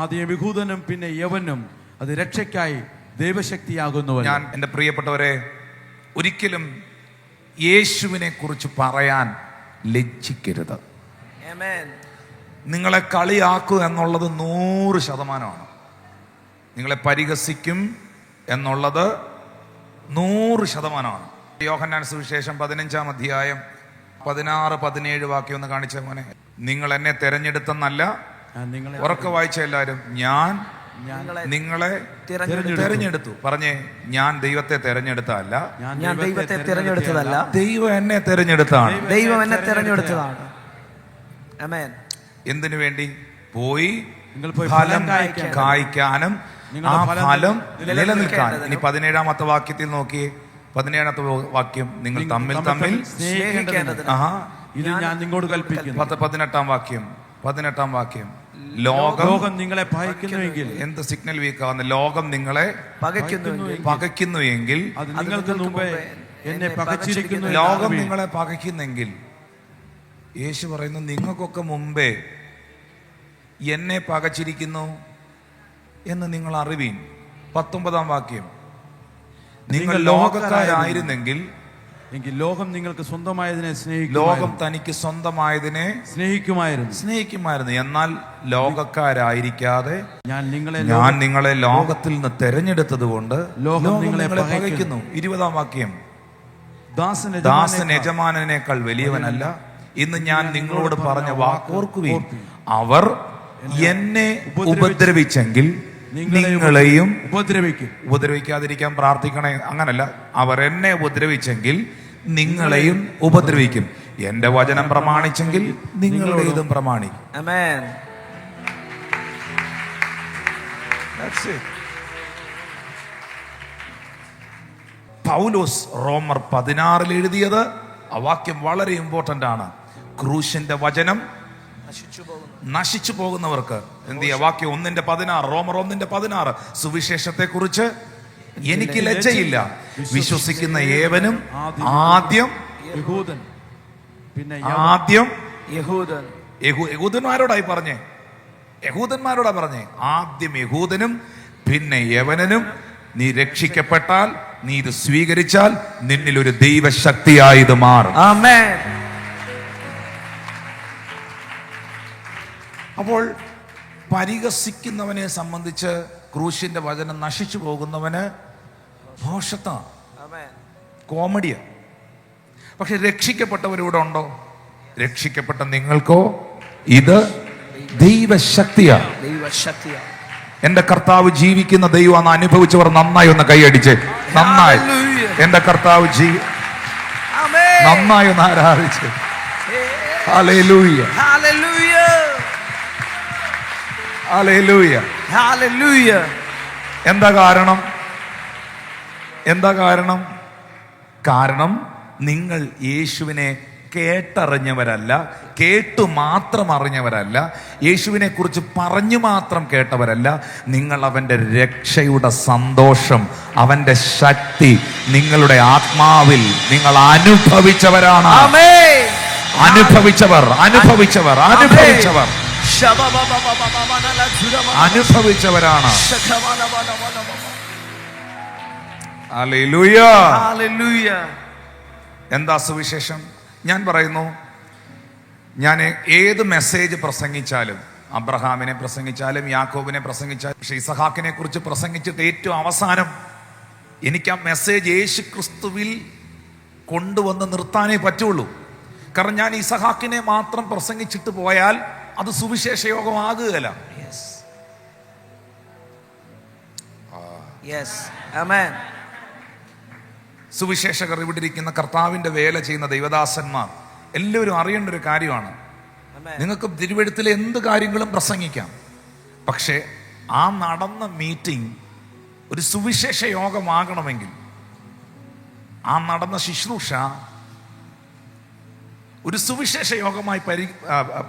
ആദ്യം യഹൂദനും പിന്നെ യവനും, അത് രക്ഷയ്ക്കായി ദൈവശക്തിയാകുന്നു. ഞാൻ എൻ്റെ പ്രിയപ്പെട്ടവരെ, ഒരിക്കലും യേശുവിനെ കുറിച്ച് പറയാൻ ലജ്ജിക്കരുത്. നിങ്ങളെ കളിയാക്കുക എന്നുള്ളത് 100%. നിങ്ങളെ പരിഹസിക്കും എന്നുള്ളത് 100%. യോഹന്നാൻ സുവിശേഷം 15-ാം അധ്യായം 16-17 വാക്യം ഒന്ന് കാണിച്ച മോനെ. നിങ്ങൾ എന്നെ തെരഞ്ഞെടുത്തെന്നല്ല, ഉറക്കെ വായിച്ച എല്ലാവരും, ഞാൻ നിങ്ങളെ തെരഞ്ഞെടുത്തു. പറഞ്ഞേ, ഞാൻ ദൈവത്തെ തെരഞ്ഞെടുത്തതല്ല, ദൈവം എന്നെ തെരഞ്ഞെടുത്താണ്. എന്തിനു വേണ്ടി? പോയി ഫലം കായ്ക്കാനും ആ ഫലം നിലനിൽക്കാനും. ഇനി 17-ാമത്തെ വാക്യത്തിൽ നോക്കിയേ, 17-ാമത്തെ വാക്യം, നിങ്ങൾ തമ്മിൽ ഞാൻ നിങ്ങളോട് കൽപ്പിക്കുന്നു. 18-ാം വാക്യം, ലോകം നിങ്ങളെ പകയ്ക്കുന്നുവെങ്കിൽ, എന്ത് സിഗ്നൽ വീക്കാവുന്ന, ലോകം നിങ്ങളെ പകയ്ക്കുന്നുവെങ്കിൽ, നിങ്ങൾക്ക് മുമ്പേ എന്നെ പകച്ചിരിക്കുന്നു. ലോകം നിങ്ങളെ പകയ്ക്കുന്നെങ്കിൽ, യേശു പറയുന്നു, നിങ്ങൾക്കൊക്കെ മുമ്പേ എന്നെ പകച്ചിരിക്കുന്നു എന്ന് നിങ്ങൾ അറിവീൻ. 19-ാം വാക്യം, നിങ്ങൾ ലോകക്കാരായിരുന്നെങ്കിൽ ലോകം നിങ്ങൾക്ക് സ്വന്തമായതിനെ സ്നേഹിക്കും, ലോകം തനിക്ക് സ്വന്തമായതിനെ സ്നേഹിക്കുമായിരുന്നു. എന്നാൽ ലോകക്കാരായിരിക്കാതെ ഞാൻ നിങ്ങളെ ലോകത്തിൽ നിന്ന് തെരഞ്ഞെടുത്തത് കൊണ്ട് ലോകം നിങ്ങളെ പകയ്ക്കുന്നു. 20-ാം വാക്യം, ദാസൻ യജമാനനേക്കാൾ വലിയവനല്ല. ഇന്ന് ഞാൻ നിങ്ങളോട് പറഞ്ഞ വാക്കോർക്കുവിൻ. അവർ എന്നെ ഉപദ്രവിച്ചെങ്കിൽ നിങ്ങളെയും ഉപദ്രവിക്കാതിരിക്കാൻ പ്രാർത്ഥിക്കണേ. അങ്ങനല്ല, അവർ എന്നെ ഉപദ്രവിച്ചെങ്കിൽ നിങ്ങളെയും ഉപദ്രവിക്കും. എന്റെ വചനം പ്രമാണിച്ചെങ്കിൽ നിങ്ങളുടേതും പ്രമാണിക്കും. പൗലോസ് റോമർ 16 എഴുതിയത്, ആ വാക്യം വളരെ ഇമ്പോർട്ടന്റ് ആണ്. ക്രൂശിന്റെ വചനം നശിച്ചു പോകുന്നവർക്ക് എന്ത് ചെയ്യാ? വാക്യം 1:16, റോമർ 1:16, സുവിശേഷത്തെ കുറിച്ച് എനിക്ക് ലജ്ജയില്ല. വിശ്വസിക്കുന്ന ഏവനും ആദ്യം യഹൂദന്മാരോടായി പറഞ്ഞേ, യഹൂദന്മാരോടാ പറഞ്ഞേ, ആദ്യം യഹൂദനും പിന്നെ യവനനും. നീ രക്ഷിക്കപ്പെട്ടാൽ, നീ ഇത് സ്വീകരിച്ചാൽ, നിന്നിൽ ഒരു ദൈവശക്തിയായി ഇത് മാറും. ആമേൻ. അപ്പോൾ പരിഹസിക്കുന്നവനെ സംബന്ധിച്ച് ക്രൂശിന്റെ വചനം നശിച്ചു പോകുന്നവന് ഭോഷത്താ, കോമഡിയാ. പക്ഷെ രക്ഷിക്കപ്പെട്ടവരിവിടെ ഉണ്ടോ? രക്ഷിക്കപ്പെട്ട നിങ്ങൾക്കോ ഇത് ദൈവശക്തിയാ. എന്റെ കർത്താവ് ജീവിക്കുന്ന ദൈവം അനുഭവിച്ചവർ നന്നായി ഒന്ന് കൈയടിച്ച്, നന്നായി എന്റെ കർത്താവ് നന്നായി ഒന്ന് ആരാധിച്ച്. Hallelujah, Hallelujah. ഹല്ലേലൂയ. Hallelujah. എന്താ കാരണം? എന്താ കാരണം? കാരണം നിങ്ങൾ യേശുവിനെ കേട്ടറിഞ്ഞവരല്ല, കേട്ടു മാത്രം അറിഞ്ഞവരല്ല, യേശുവിനെ കുറിച്ച് പറഞ്ഞു മാത്രം കേട്ടവരല്ല. നിങ്ങൾ അവൻ്റെ രക്ഷയുടെ സന്തോഷം, അവൻ്റെ ശക്തി നിങ്ങളുടെ ആത്മാവിൽ നിങ്ങൾ അനുഭവിച്ചവരാണ്. Amen. അനുഭവിച്ചവർ അനുഭവിച്ചവർ അനുഭവിച്ചവർ അനുഭവിച്ചവരാണ്. ഹല്ലേലൂയ. Hallelujah. എന്താ സുവിശേഷം? ഞാൻ പറയുന്നു, ഞാൻ ഏത് മെസ്സേജ് പ്രസംഗിച്ചാലും, അബ്രഹാമിനെ പ്രസംഗിച്ചാലും യാക്കോബിനെ പ്രസംഗിച്ചാലും, പക്ഷെ ഇസഹാക്കിനെ കുറിച്ച് പ്രസംഗിച്ചിട്ട് ഏറ്റവും അവസാനം എനിക്ക് ആ മെസ്സേജ് യേശു ക്രിസ്തുവിൽ കൊണ്ടുവന്ന് നിർത്താനേ പറ്റുള്ളൂ. കാരണം ഞാൻ ഇസഹാക്കിനെ മാത്രം പ്രസംഗിച്ചിട്ട് പോയാൽ അത് സുവിശേഷ യോഗമാകുകയില്ല. Yes. Amen. സുവിശേഷകർ, ഇവിടെ ഇരിക്കുന്ന കർത്താവിൻ്റെ വേല ചെയ്യുന്ന ദൈവദാസന്മാർ എല്ലാവരും അറിയേണ്ട ഒരു കാര്യമാണ്. നിങ്ങൾക്ക് തിരുവെഴുത്തിലെ എന്ത് കാര്യങ്ങളും പ്രസംഗിക്കാം, പക്ഷേ ആ നടന്ന മീറ്റിംഗ് ഒരു സുവിശേഷ യോഗമാകണമെങ്കിൽ, ആ നടന്ന ശുശ്രൂഷ ഒരു സുവിശേഷ യോഗമായി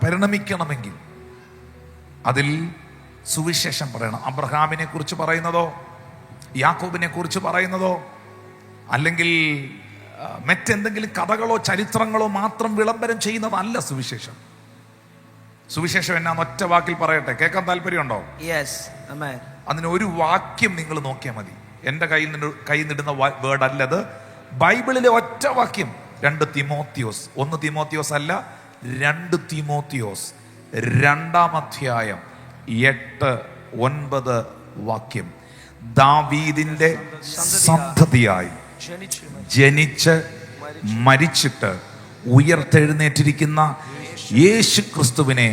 പരിണമിക്കണമെങ്കിൽ അതിൽ സുവിശേഷം പറയണം. അബ്രഹാമിനെ കുറിച്ച് പറയുന്നതോ യാക്കോബിനെ കുറിച്ച് പറയുന്നതോ അല്ലെങ്കിൽ മറ്റെന്തെങ്കിലും കഥകളോ ചരിത്രങ്ങളോ മാത്രം വിളംബരം ചെയ്യുന്നതല്ല സുവിശേഷം. സുവിശേഷം എന്നാന്ന് ഒറ്റ വാക്കിൽ പറയട്ടെ, കേൾക്കാൻ താല്പര്യമുണ്ടോ? Yes. Amen. അതിന് ഒരു വാക്യം നിങ്ങൾ നോക്കിയാൽ മതി. എൻ്റെ കയ്യിൽ നിടുന്ന വേർഡ് അല്ലത്, ബൈബിളിലെ ഒറ്റ വാക്യം. 2 തിമോത്തിയോസ്, 1 തിമോത്തിയോസ് അല്ല, 2 തിമോത്തിയോസ് 2-ാം അധ്യായം 8-9 വാക്യം. ദാവീദിന്റെ സന്തതിയായി ജനിച്ച് മരിച്ചിട്ട് ഉയർത്തെഴുന്നേറ്റിരിക്കുന്ന യേശു ക്രിസ്തുവിനെ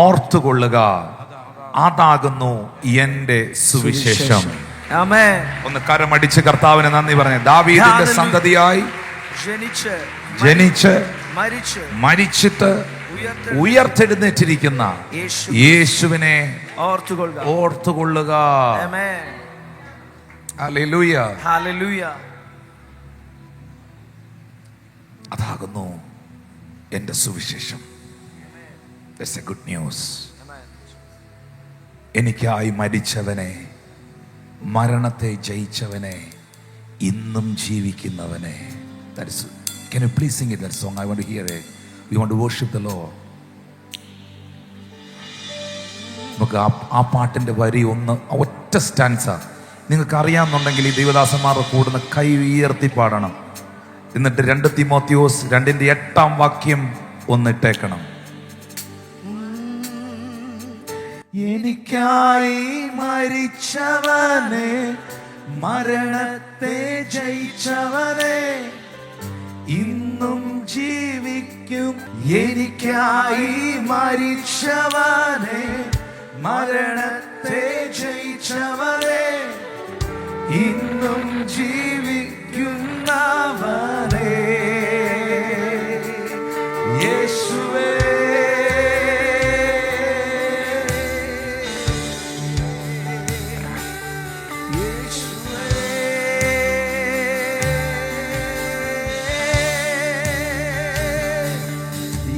ഓർത്തുകൊള്ളുക, അതാകുന്നു എന്റെ സുവിശേഷം. Amen. ഒന്ന് കരമടിച്ച് കർത്താവിന് നന്ദി പറഞ്ഞേ. ദാവീദിന്റെ സന്തതിയായി ജനിച്ച് മരിച്ചിട്ട് ഉയർത്തെഴുന്നേറ്റിരിക്കുന്ന യേശുവിനെ ഓർത്തുകൊള്ളുക. ഹല്ലേലൂയ. Hallelujah. അതാകുന്നു എൻ്റെ സുവിശേഷം. That's a good news. എനിക്കായി മരിച്ചവനെ, മരണത്തെ ജയിച്ചവനെ, ഇന്നും ജീവിക്കുന്നവനെ. That is, can you please sing it, that song? I want to hear it. We want to worship the Lord. നമുക്ക് ആ പാട്ടിൻ്റെ വരി ഒന്ന്, ഒറ്റ സ്റ്റാൻസ നിങ്ങൾക്ക് അറിയാമെന്നുണ്ടെങ്കിൽ ഈ ദൈവദാസന്മാരുടെ കൂടുന്ന കൈ ഉയർത്തി പാടണം. എന്നിട്ട് 2 തിമോത്തിയോസ് 2-ന്റെ 8-ാം വാക്യം ഒന്നിട്ടേക്കണം. എനിക്കായി മരിച്ചവനെ, മരണത്തെ ജയിച്ചവനെ, ഇന്നും ജീവിക്കും. എനിക്കായി മരിച്ചവനെ, മരണത്തെ ജയിച്ചവനെ, ഇന്നും ജീവിക്കുന്നവനെ, യേശുവേ.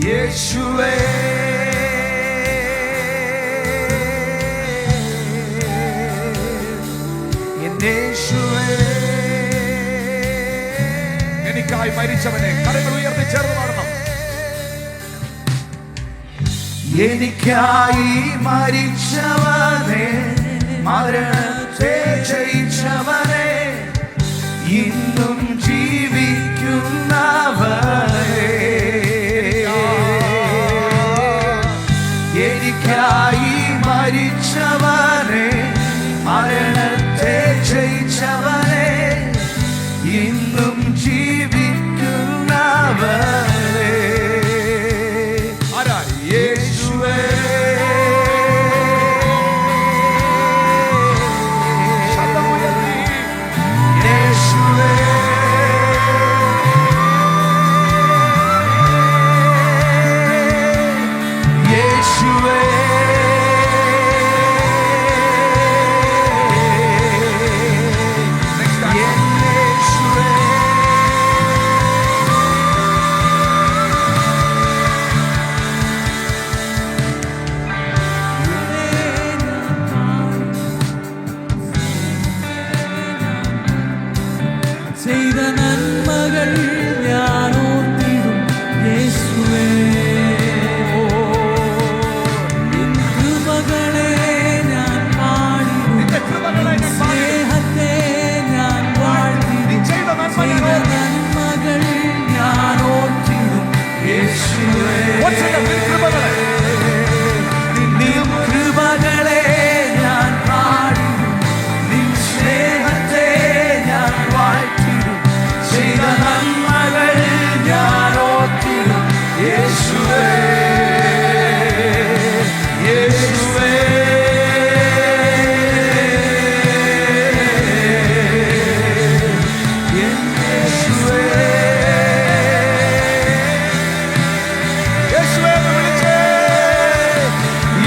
യേശുവേ, എനിക്കായി മരിച്ചവനെ, കരങ്ങൾ ഉയർത്തി ചേർന്ന് പാടണം. എനിക്കായി മരിച്ചവനെ, മരണത്തെ ജയിച്ചവനെ, ഇന്നും ജീവിക്കുന്നവനെ, എനിക്കായി മരിച്ചവനെ, മരണത്തെ ജയിച്ചവനെ, ഇന്നും ജീവിക്കുന്നവനെ, ആരാ? യേശുവേ. യേശുവേ,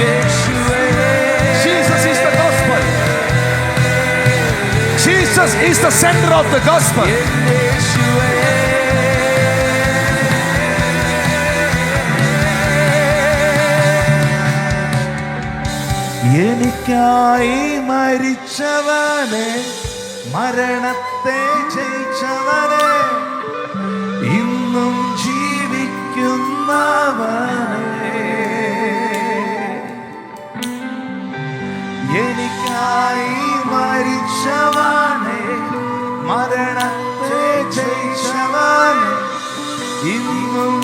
യേശുവേ Jesus is the gospel. Jesus is the center of the gospel. യേശുവേ എനിക്കായി മരിച്ചവനെ, മരണത്തെ ജയിച്ചവനെ, ഇന്നും ജീവിക്കുന്നവനെ, എനിക്കായി മരിച്ചവനെ, മരണത്തെ ജയിച്ചവനെ, ഇന്നും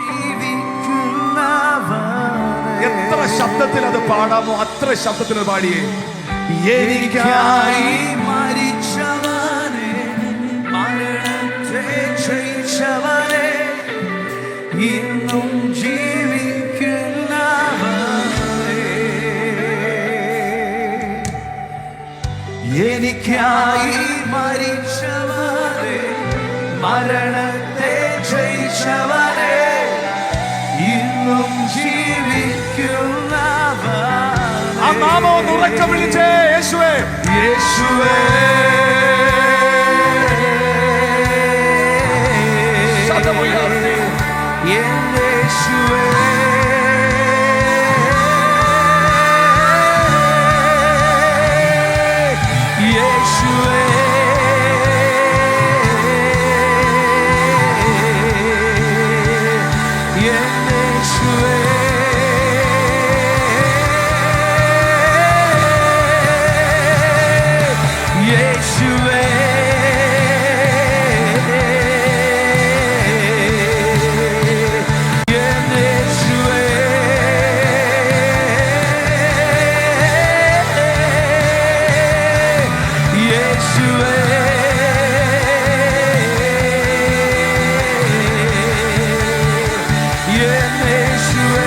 ജീവിക്കുന്നവനെ. എത്ര ശബ്ദത്തിൽ അത് പാടാമോ അത്ര ശബ്ദത്തിൽ അത് പാടിയേ. എനിക്കായി മരിച്ചവനെ, മരണത്തെ ജയിച്ചവനെ, ഇന്നും ജീവിക്കുന്നവനെ, എനിക്കായി മരിച്ചവനെ, മരണത്തെ ജയിച്ചവനെ, ഇന്നും ജീവിക്കുന്നവനെ. ആ നാമം ഉറക്കെ വിളിച്ചേ, യേശുവേ, യേശുവേ ശബ്ദമുയർത്തി. യേശുവേ യേശുവേ യേശുവേ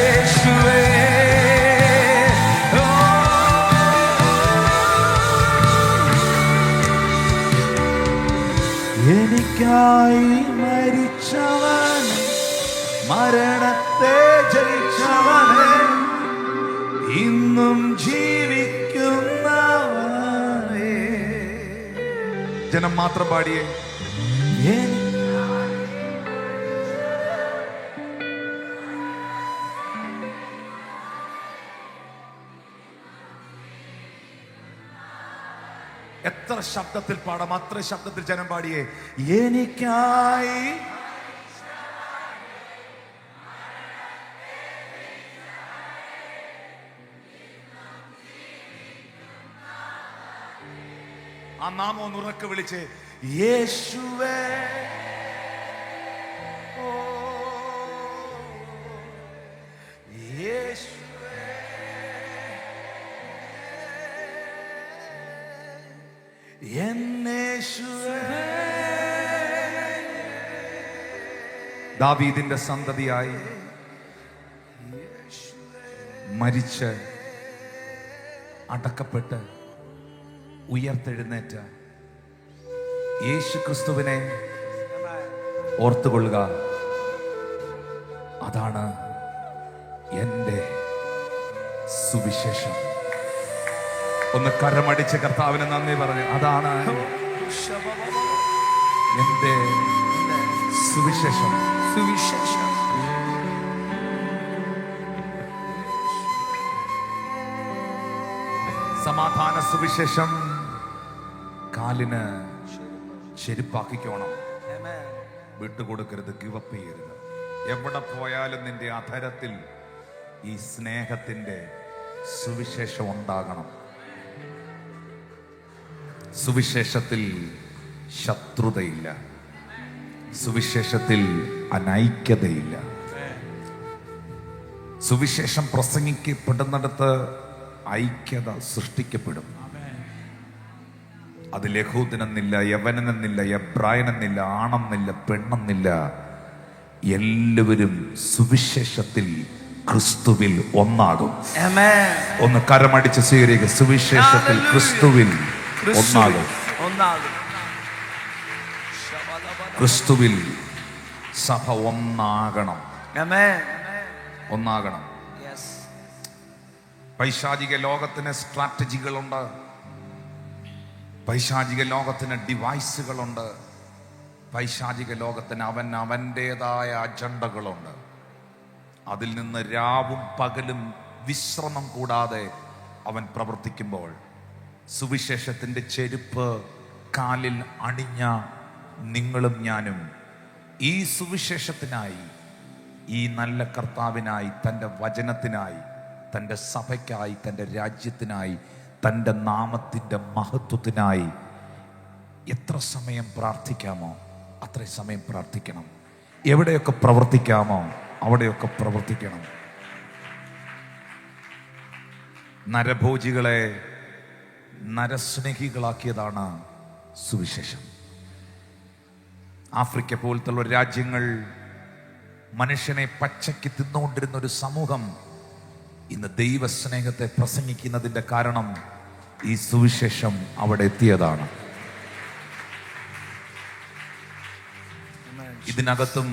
യേശുവേ എനിക്കായി മരിച്ചവൻ, മരണത്തെ ജയിച്ചവനെ, ഇന്നും ജീവിക്കുന്നവനെ. ജനം മാത്രം പാടിയേ. എത്ര ശബ്ദത്തിൽ പാടാം അത്ര ശബ്ദത്തിൽ ജനം പാടിയേ. എനിക്കായി ആ നാമം ഒന്ന് ഉറക്കെ വിളിച്ച് യേശുവേ. ഓ യേശുവേ, എന്നേശുവേ. ദാവീദിന്റെ സന്തതിയായി മരിച്ച് അടക്കപ്പെട്ട് ഉയർത്തെഴുന്നേറ്റ യേശു ക്രിസ്തുവിനെ ഓർത്തുകൊള്ളുക. അതാണ് എൻ്റെ സുവിശേഷം. ഒന്ന് കരമടിച്ച് കർത്താവിന് നന്ദി പറഞ്ഞു. അതാണ് എൻ്റെ സുവിശേഷം. സുവിശേഷം സമാധാന സുവിശേഷം കാലിന് ചെരുപ്പാക്കിക്കോണം. വിട്ടുകൊടുക്കരുത്, ഗിവപ്പ് ചെയ്യരുത്. എവിടെ പോയാലും നിന്റെ അധരത്തിൽ ഈ സ്നേഹത്തിന്റെ സുവിശേഷം ഉണ്ടാകണം. സുവിശേഷത്തിൽ ശത്രുതയില്ല, സുവിശേഷത്തിൽ അനൈക്യതയില്ല. സുവിശേഷം പ്രസംഗിക്കപ്പെടുന്നിടത്ത് ഐക്യത സൃഷ്ടിക്കപ്പെടും. അതിൽ യഹൂദനെന്നില്ല, യവനനെന്നില്ല, എബ്രായനെന്നില്ല, ആണെന്നില്ല, പെണ്ണെന്നില്ല. എല്ലാവരും സുവിശേഷത്തിൽ ക്രിസ്തുവിൽ ഒന്നാകും. ഒന്ന് കരമടിച്ച് സ്വീകരിക്കുക. സുവിശേഷത്തിൽ ക്രിസ്തുവിൽ ഒന്നാകും. ക്രിസ്തുവിൽ സഭ ഒന്നാകണം. ഒന്നാകണം. പൈശാചിക ലോകത്തിന് സ്ട്രാറ്റജികളുണ്ട്, പൈശാചിക ലോകത്തിന് ഡിവൈസുകളുണ്ട്, പൈശാചിക ലോകത്തിന് അവൻ്റെതായ അജണ്ടകളുണ്ട്. അതിൽ നിന്ന് രാവും പകലും വിശ്രമം കൂടാതെ അവൻ പ്രവർത്തിക്കുമ്പോൾ സുവിശേഷത്തിൻ്റെ ചെരുപ്പ് കാലിൽ അണിഞ്ഞ നിങ്ങളും ഞാനും ഈ സുവിശേഷത്തിനായി, ഈ നല്ല കർത്താവിനായി, തൻ്റെ വചനത്തിനായി, തൻ്റെ സഭയ്ക്കായി, തൻ്റെ രാജ്യത്തിനായി, തൻ്റെ നാമത്തിൻ്റെ മഹത്വത്തിനായി എത്ര സമയം പ്രാർത്ഥിക്കാമോ അത്രയും സമയം പ്രാർത്ഥിക്കണം. എവിടെയൊക്കെ പ്രവർത്തിക്കാമോ അവിടെയൊക്കെ പ്രവർത്തിക്കണം. നരഭോജികളെ നരസ്നേഹികളാക്കിയതാണ് സുവിശേഷം. ആഫ്രിക്ക പോലത്തുള്ള രാജ്യങ്ങൾ മനുഷ്യനെ പച്ചയ്ക്ക് തിന്നുകൊണ്ടിരുന്ന ഒരു സമൂഹം ഇന്ന് ദൈവസ്നേഹത്തെ പ്രസംഗിക്കുന്നതിൻ്റെ കാരണം ഈ സുവിശേഷം അവിടെ എത്തിയതാണ്. ഇതിനകത്തും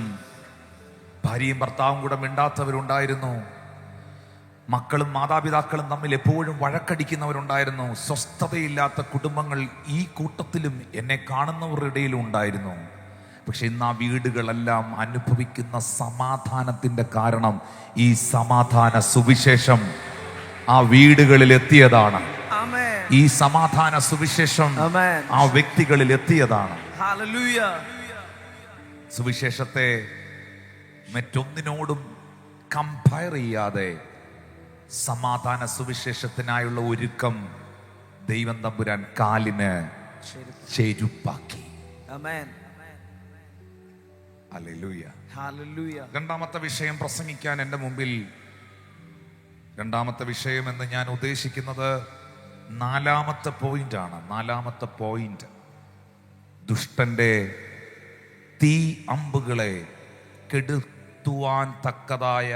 ഭാര്യയും ഭർത്താവും കൂടെ മിണ്ടാത്തവരുണ്ടായിരുന്നു. മക്കളും മാതാപിതാക്കളും തമ്മിൽ എപ്പോഴും വഴക്കടിക്കുന്നവരുണ്ടായിരുന്നു. സ്വസ്ഥതയില്ലാത്ത കുടുംബങ്ങൾ ഈ കൂട്ടത്തിലും എന്നെ കാണുന്നവരുടെ ഇടയിലും ഉണ്ടായിരുന്നു. പക്ഷെ ഇന്ന് ആ വീടുകളെല്ലാം അനുഭവിക്കുന്ന സമാധാനത്തിൻ്റെ കാരണം ഈ സമാധാന സുവിശേഷം ആ വീടുകളിൽ എത്തിയതാണ്. ഈ സമാധാന സുവിശേഷം ആ വ്യക്തികളിൽ എത്തിയതാണ്. സുവിശേഷത്തെ മറ്റൊന്നിനോടും കമ്പയർ ചെയ്യാതെ സമാധാന സുവിശേഷത്തിനായുള്ള ഒരുക്കം ദൈവം തമ്പുരാൻ കാലിന് ചെരുപ്പാക്കി. ഹല്ലേലൂയ. രണ്ടാമത്തെ വിഷയം പ്രസംഗിക്കാൻ എൻ്റെ മുമ്പിൽ, രണ്ടാമത്തെ വിഷയം എന്ന് ഞാൻ ഉദ്ദേശിക്കുന്നത് നാലാമത്തെ പോയിന്റ് ആണ്. നാലാമത്തെ പോയിന്റ് ദുഷ്ടന്റെ തീ അമ്പുകളെ കെടുത്തുവാൻ തക്കതായ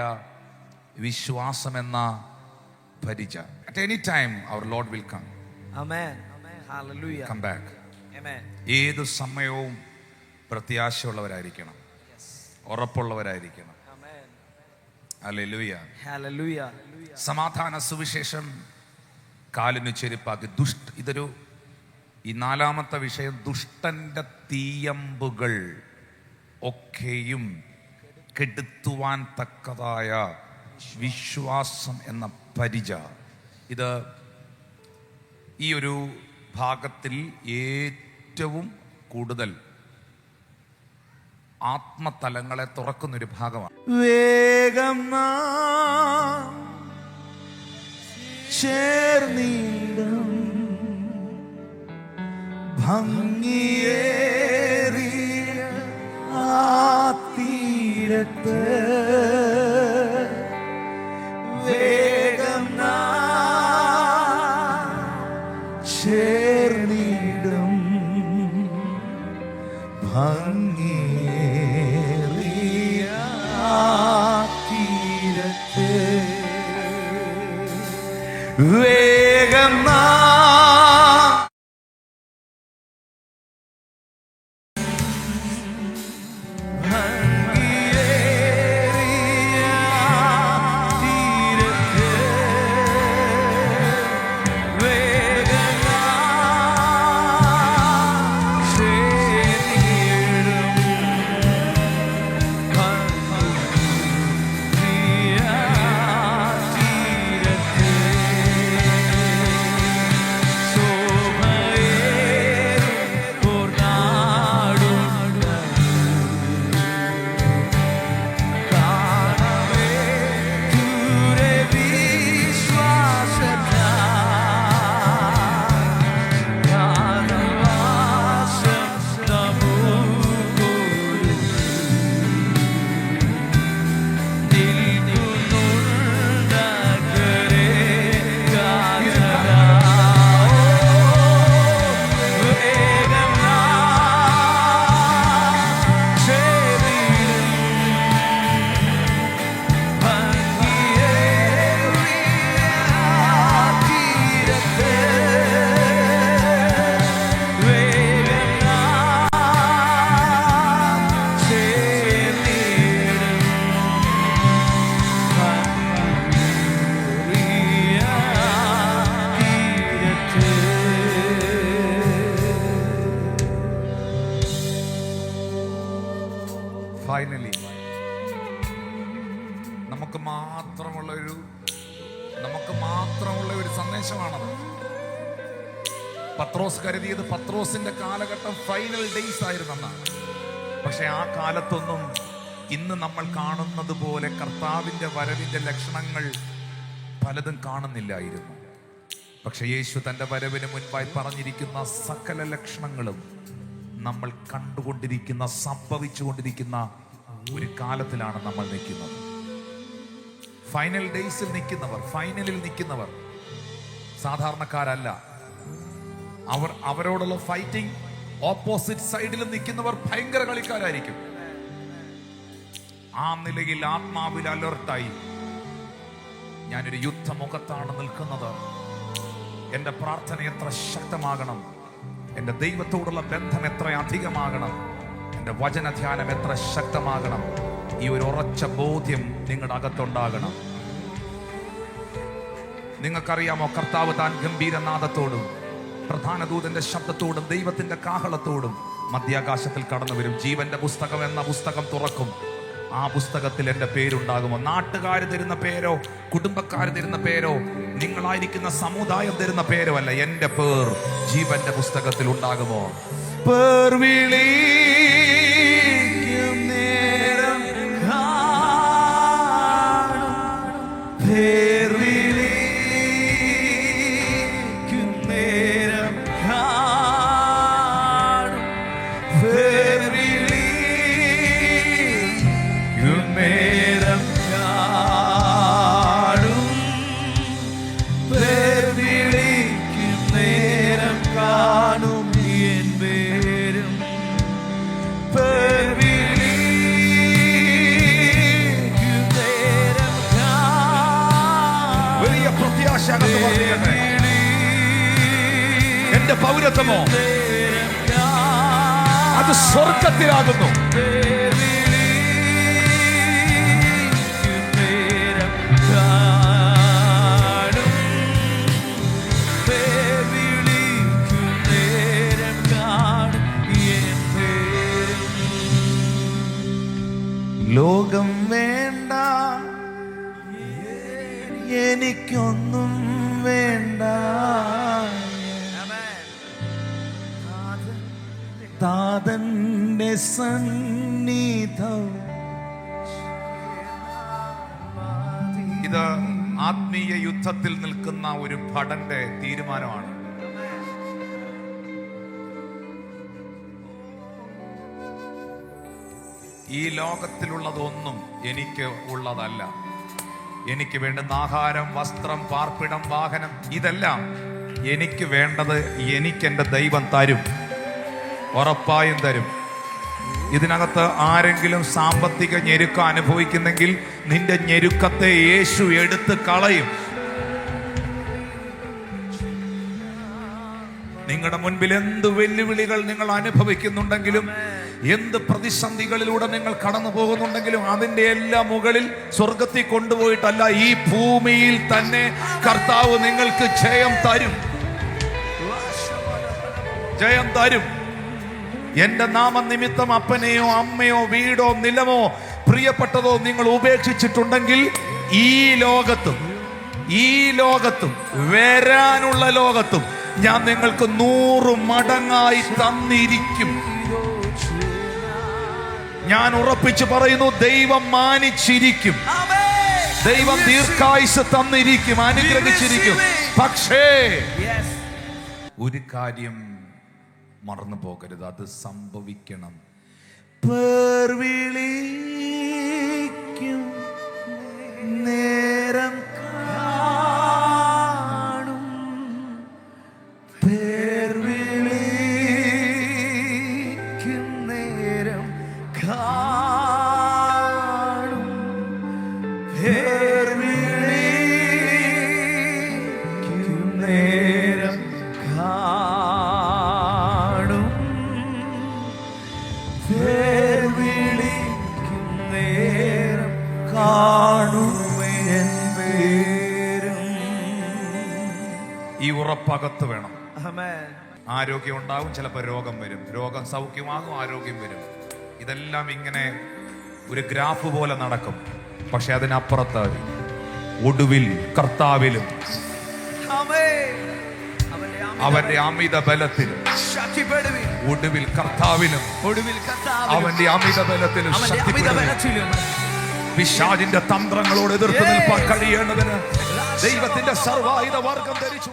വിശ്വാസം എന്ന പരിച. At any time our Lord will come. Amen. Hallelujah. Come back. Amen. ഏതു സമയവും പ്രത്യാശയുള്ളവരായിരിക്കണം, ഉറപ്പുള്ളവരായിരിക്കണം. ഹല്ലേലൂയ. Hallelujah. സമാധാന സുവിശേഷം കാലിന് ചെരുപ്പാക്കി. ഇതൊരു ഈ നാലാമത്തെ വിഷയം ദുഷ്ടന്റെ തീയമ്പുകൾ ഒക്കെയും കെടുത്തുവാൻ തക്കതായ വിശ്വാസം എന്ന പരിച. ഇത് ഈ ഒരു ഭാഗത്തിൽ ഏറ്റവും കൂടുതൽ ആത്മതലങ്ങളെ തുറക്കുന്നൊരു ഭാഗമാണ്. വേഗം ചേർന്നിടും ഭംഗിയേറിയ ആ തീരത്ത്, വേഗം ചേർന്നിടും ഭംഗിയേറിയ ആ തീരത്ത്, വേഗം ഫൈനലി നമുക്ക് മാത്രമുള്ള ഒരു സന്ദേശമാണത്. പത്രോസ് കരുതിയത് പത്രോസിന്റെ കാലഘട്ടം ഫൈനൽ ഡേയ്സ് ആയിരുന്നെന്നാണ്. പക്ഷെ ആ കാലത്തൊന്നും ഇന്ന് നമ്മൾ കാണുന്നത് പോലെ കർത്താവിന്റെ വരവിന്റെ ലക്ഷണങ്ങൾ പലതും കാണുന്നില്ലായിരുന്നു. പക്ഷെ യേശു തന്റെ വരവിന് മുൻപായി പറഞ്ഞിരിക്കുന്ന സകല ലക്ഷണങ്ങളും നമ്മൾ കണ്ടുകൊണ്ടിരിക്കുന്ന, സംഭവിച്ചുകൊണ്ടിരിക്കുന്ന ഒരു കാലത്തിലാണ് നമ്മൾ നിൽക്കുന്നത്. ഫൈനൽ ഡേയ്സിൽ നിൽക്കുന്നവർ, ഫൈനലിൽ നിൽക്കുന്നവർ സാധാരണക്കാരല്ല. അവരോടുള്ള ഫൈറ്റിംഗ്, ഓപ്പോസിറ്റ് സൈഡിൽ നിൽക്കുന്നവർ ഭയങ്കര കളിക്കാരായിരിക്കും. ആ നിലയിൽ ആത്മാവിൽ അലർട്ടായി ഞാനൊരു യുദ്ധമുഖത്താണ് നിൽക്കുന്നത്. എൻ്റെ പ്രാർത്ഥന എത്ര ശക്തമാകണം, എൻ്റെ ദൈവത്തോടുള്ള ബന്ധം എത്ര അധികമാകണം, എൻ്റെ വചനധ്യാനം എത്ര ശക്തമാകണം. ഈ ഒരു ഉറച്ച ബോധ്യം നിങ്ങളുടെ അകത്തുണ്ടാകണം. നിങ്ങൾക്കറിയാമോ, കർത്താവ് താൻ ഗംഭീരനാദത്തോടും പ്രധാന ദൂതന്റെ ശബ്ദത്തോടും ദൈവത്തിന്റെ കാഹളത്തോടും മധ്യാകാശത്തിൽ കടന്നു വരും. ജീവന്റെ പുസ്തകം എന്ന പുസ്തകം തുറക്കും. ആ പുസ്തകത്തിൽ എൻ്റെ പേരുണ്ടാകുമോ? നാട്ടുകാർ തരുന്ന പേരോ, കുടുംബക്കാർ തരുന്ന പേരോ, നിങ്ങളായിരിക്കുന്ന സമുദായം തരുന്ന പേരോ അല്ല, എൻ്റെ പേർ ജീവന്റെ പുസ്തകത്തിൽ ഉണ്ടാകുമോ? പേർ വിളിക്കും നേരം കാണും, പേർ വിളിക്കും നേരം കാണും, പേർ വിളിക്കും നേരം കാണും, പേർ വിളിക്കും നേരം കാണും, എൻ പേരും പേർ വിളിക്കും നേരം കാണും. വലിയ പ്രത്യാശ അകത്ത് വർദ്ധിക്കട്ടെ. എന്റെ പൗരത്വമോ അത് സ്വർഗത്തിലാകുന്നു. ലോകം വേണ്ട, എനിക്കൊന്നും വേണ്ട, താതന്റെ സന്നിധം. ഇത് ആത്മീയ യുദ്ധത്തിൽ നിൽക്കുന്ന ഒരു ഭടന്റെ തീരുമാനമാണ്. ഈ ലോകത്തിലുള്ളതൊന്നും എനിക്ക് ഉള്ളതല്ല. എനിക്ക് വേണ്ടുന്ന ആഹാരം, വസ്ത്രം, പാർപ്പിടം, വാഹനം, ഇതെല്ലാം എനിക്ക് വേണ്ടത് എനിക്കെൻ്റെ ദൈവം തരും, ഉറപ്പായും തരും. ഇതിനകത്ത് ആരെങ്കിലും സാമ്പത്തിക ഞെരുക്കം അനുഭവിക്കുന്നെങ്കിൽ നിന്റെ ഞെരുക്കത്തെ യേശു എടുത്ത് കളയും. നിങ്ങളുടെ മുൻപിൽ എന്ത് വെല്ലുവിളികൾ നിങ്ങൾ അനുഭവിക്കുന്നുണ്ടെങ്കിലും, എന്ത് പ്രതിസന്ധികളിലൂടെ നിങ്ങൾ കടന്നു പോകുന്നുണ്ടെങ്കിലും, അതിന്റെ എല്ലാം മുകളിൽ സ്വർഗത്തിൽ കൊണ്ടുപോയിട്ടല്ല, ഈ ഭൂമിയിൽ തന്നെ കർത്താവ് നിങ്ങൾക്ക് ജയം തരും, ജയം തരും. എന്റെ നാമനിമിത്തം അപ്പനെയോ അമ്മയോ വീടോ നിലമോ പ്രിയപ്പെട്ടതോ നിങ്ങൾ ഉപേക്ഷിച്ചിട്ടുണ്ടെങ്കിൽ ഈ ലോകത്തും വരാനുള്ള ലോകത്തും ഞാൻ നിങ്ങൾക്ക് 100 മടങ്ങായി തന്നിരിക്കും. ഞാൻ ഉറപ്പിച്ചു പറയുന്നു, ദൈവം മാനിച്ചിരിക്കും, ദൈവം ദീർഘായുസ് തന്നിരിക്കും, അനുഗ്രഹിച്ചിരിക്കും. പക്ഷേ ഒരു കാര്യം മറന്നു പോകരുത്, അത് സംഭവിക്കണം. പേർ വിളിക്കും നേരം കാണും, പേർ വിളിക്കും നേരം കാണും, പേർ വിളിക്കും നേരം കാണും, പേർ വിളിക്കും നേരം കാണും, എൻ പേരും. ഈ ഉറപ്പകത്ത് വേണം. ആമേൻ. ആരോഗ്യം ഉണ്ടാവും, ചിലപ്പോൾ രോഗം വരും, രോഗം സൗഖ്യമാകും, ആരോഗ്യം വരും. ഇതെല്ലാം ഇങ്ങനെ ഒരു ഗ്രാഫ് പോലെ നടക്കും. പക്ഷെ അതിനപ്പുറത്ത് ഒടുവിൽ കർത്താവിലും ആമേൻ. അവന്റെ അമിത ബലത്തിലും ശക്തിപ്പെടുവിൻ. ഒടുവിൽ കർത്താവിലും ഒടുവിൽ കർത്താവിലും അവന്റെ അമിത ബലത്തിലും അവന്റെ അമിത ശക്തിപ്പെടുവിൻ. ബലത്തിലും പിശാചിന്റെ തന്ത്രങ്ങളോട് എതിർത്ത് നിൽപ്പാൻ കഴിയേണ്ടതിന് ദൈവത്തിന്റെ സർവായുധ വർഗം ധരിച്ചു.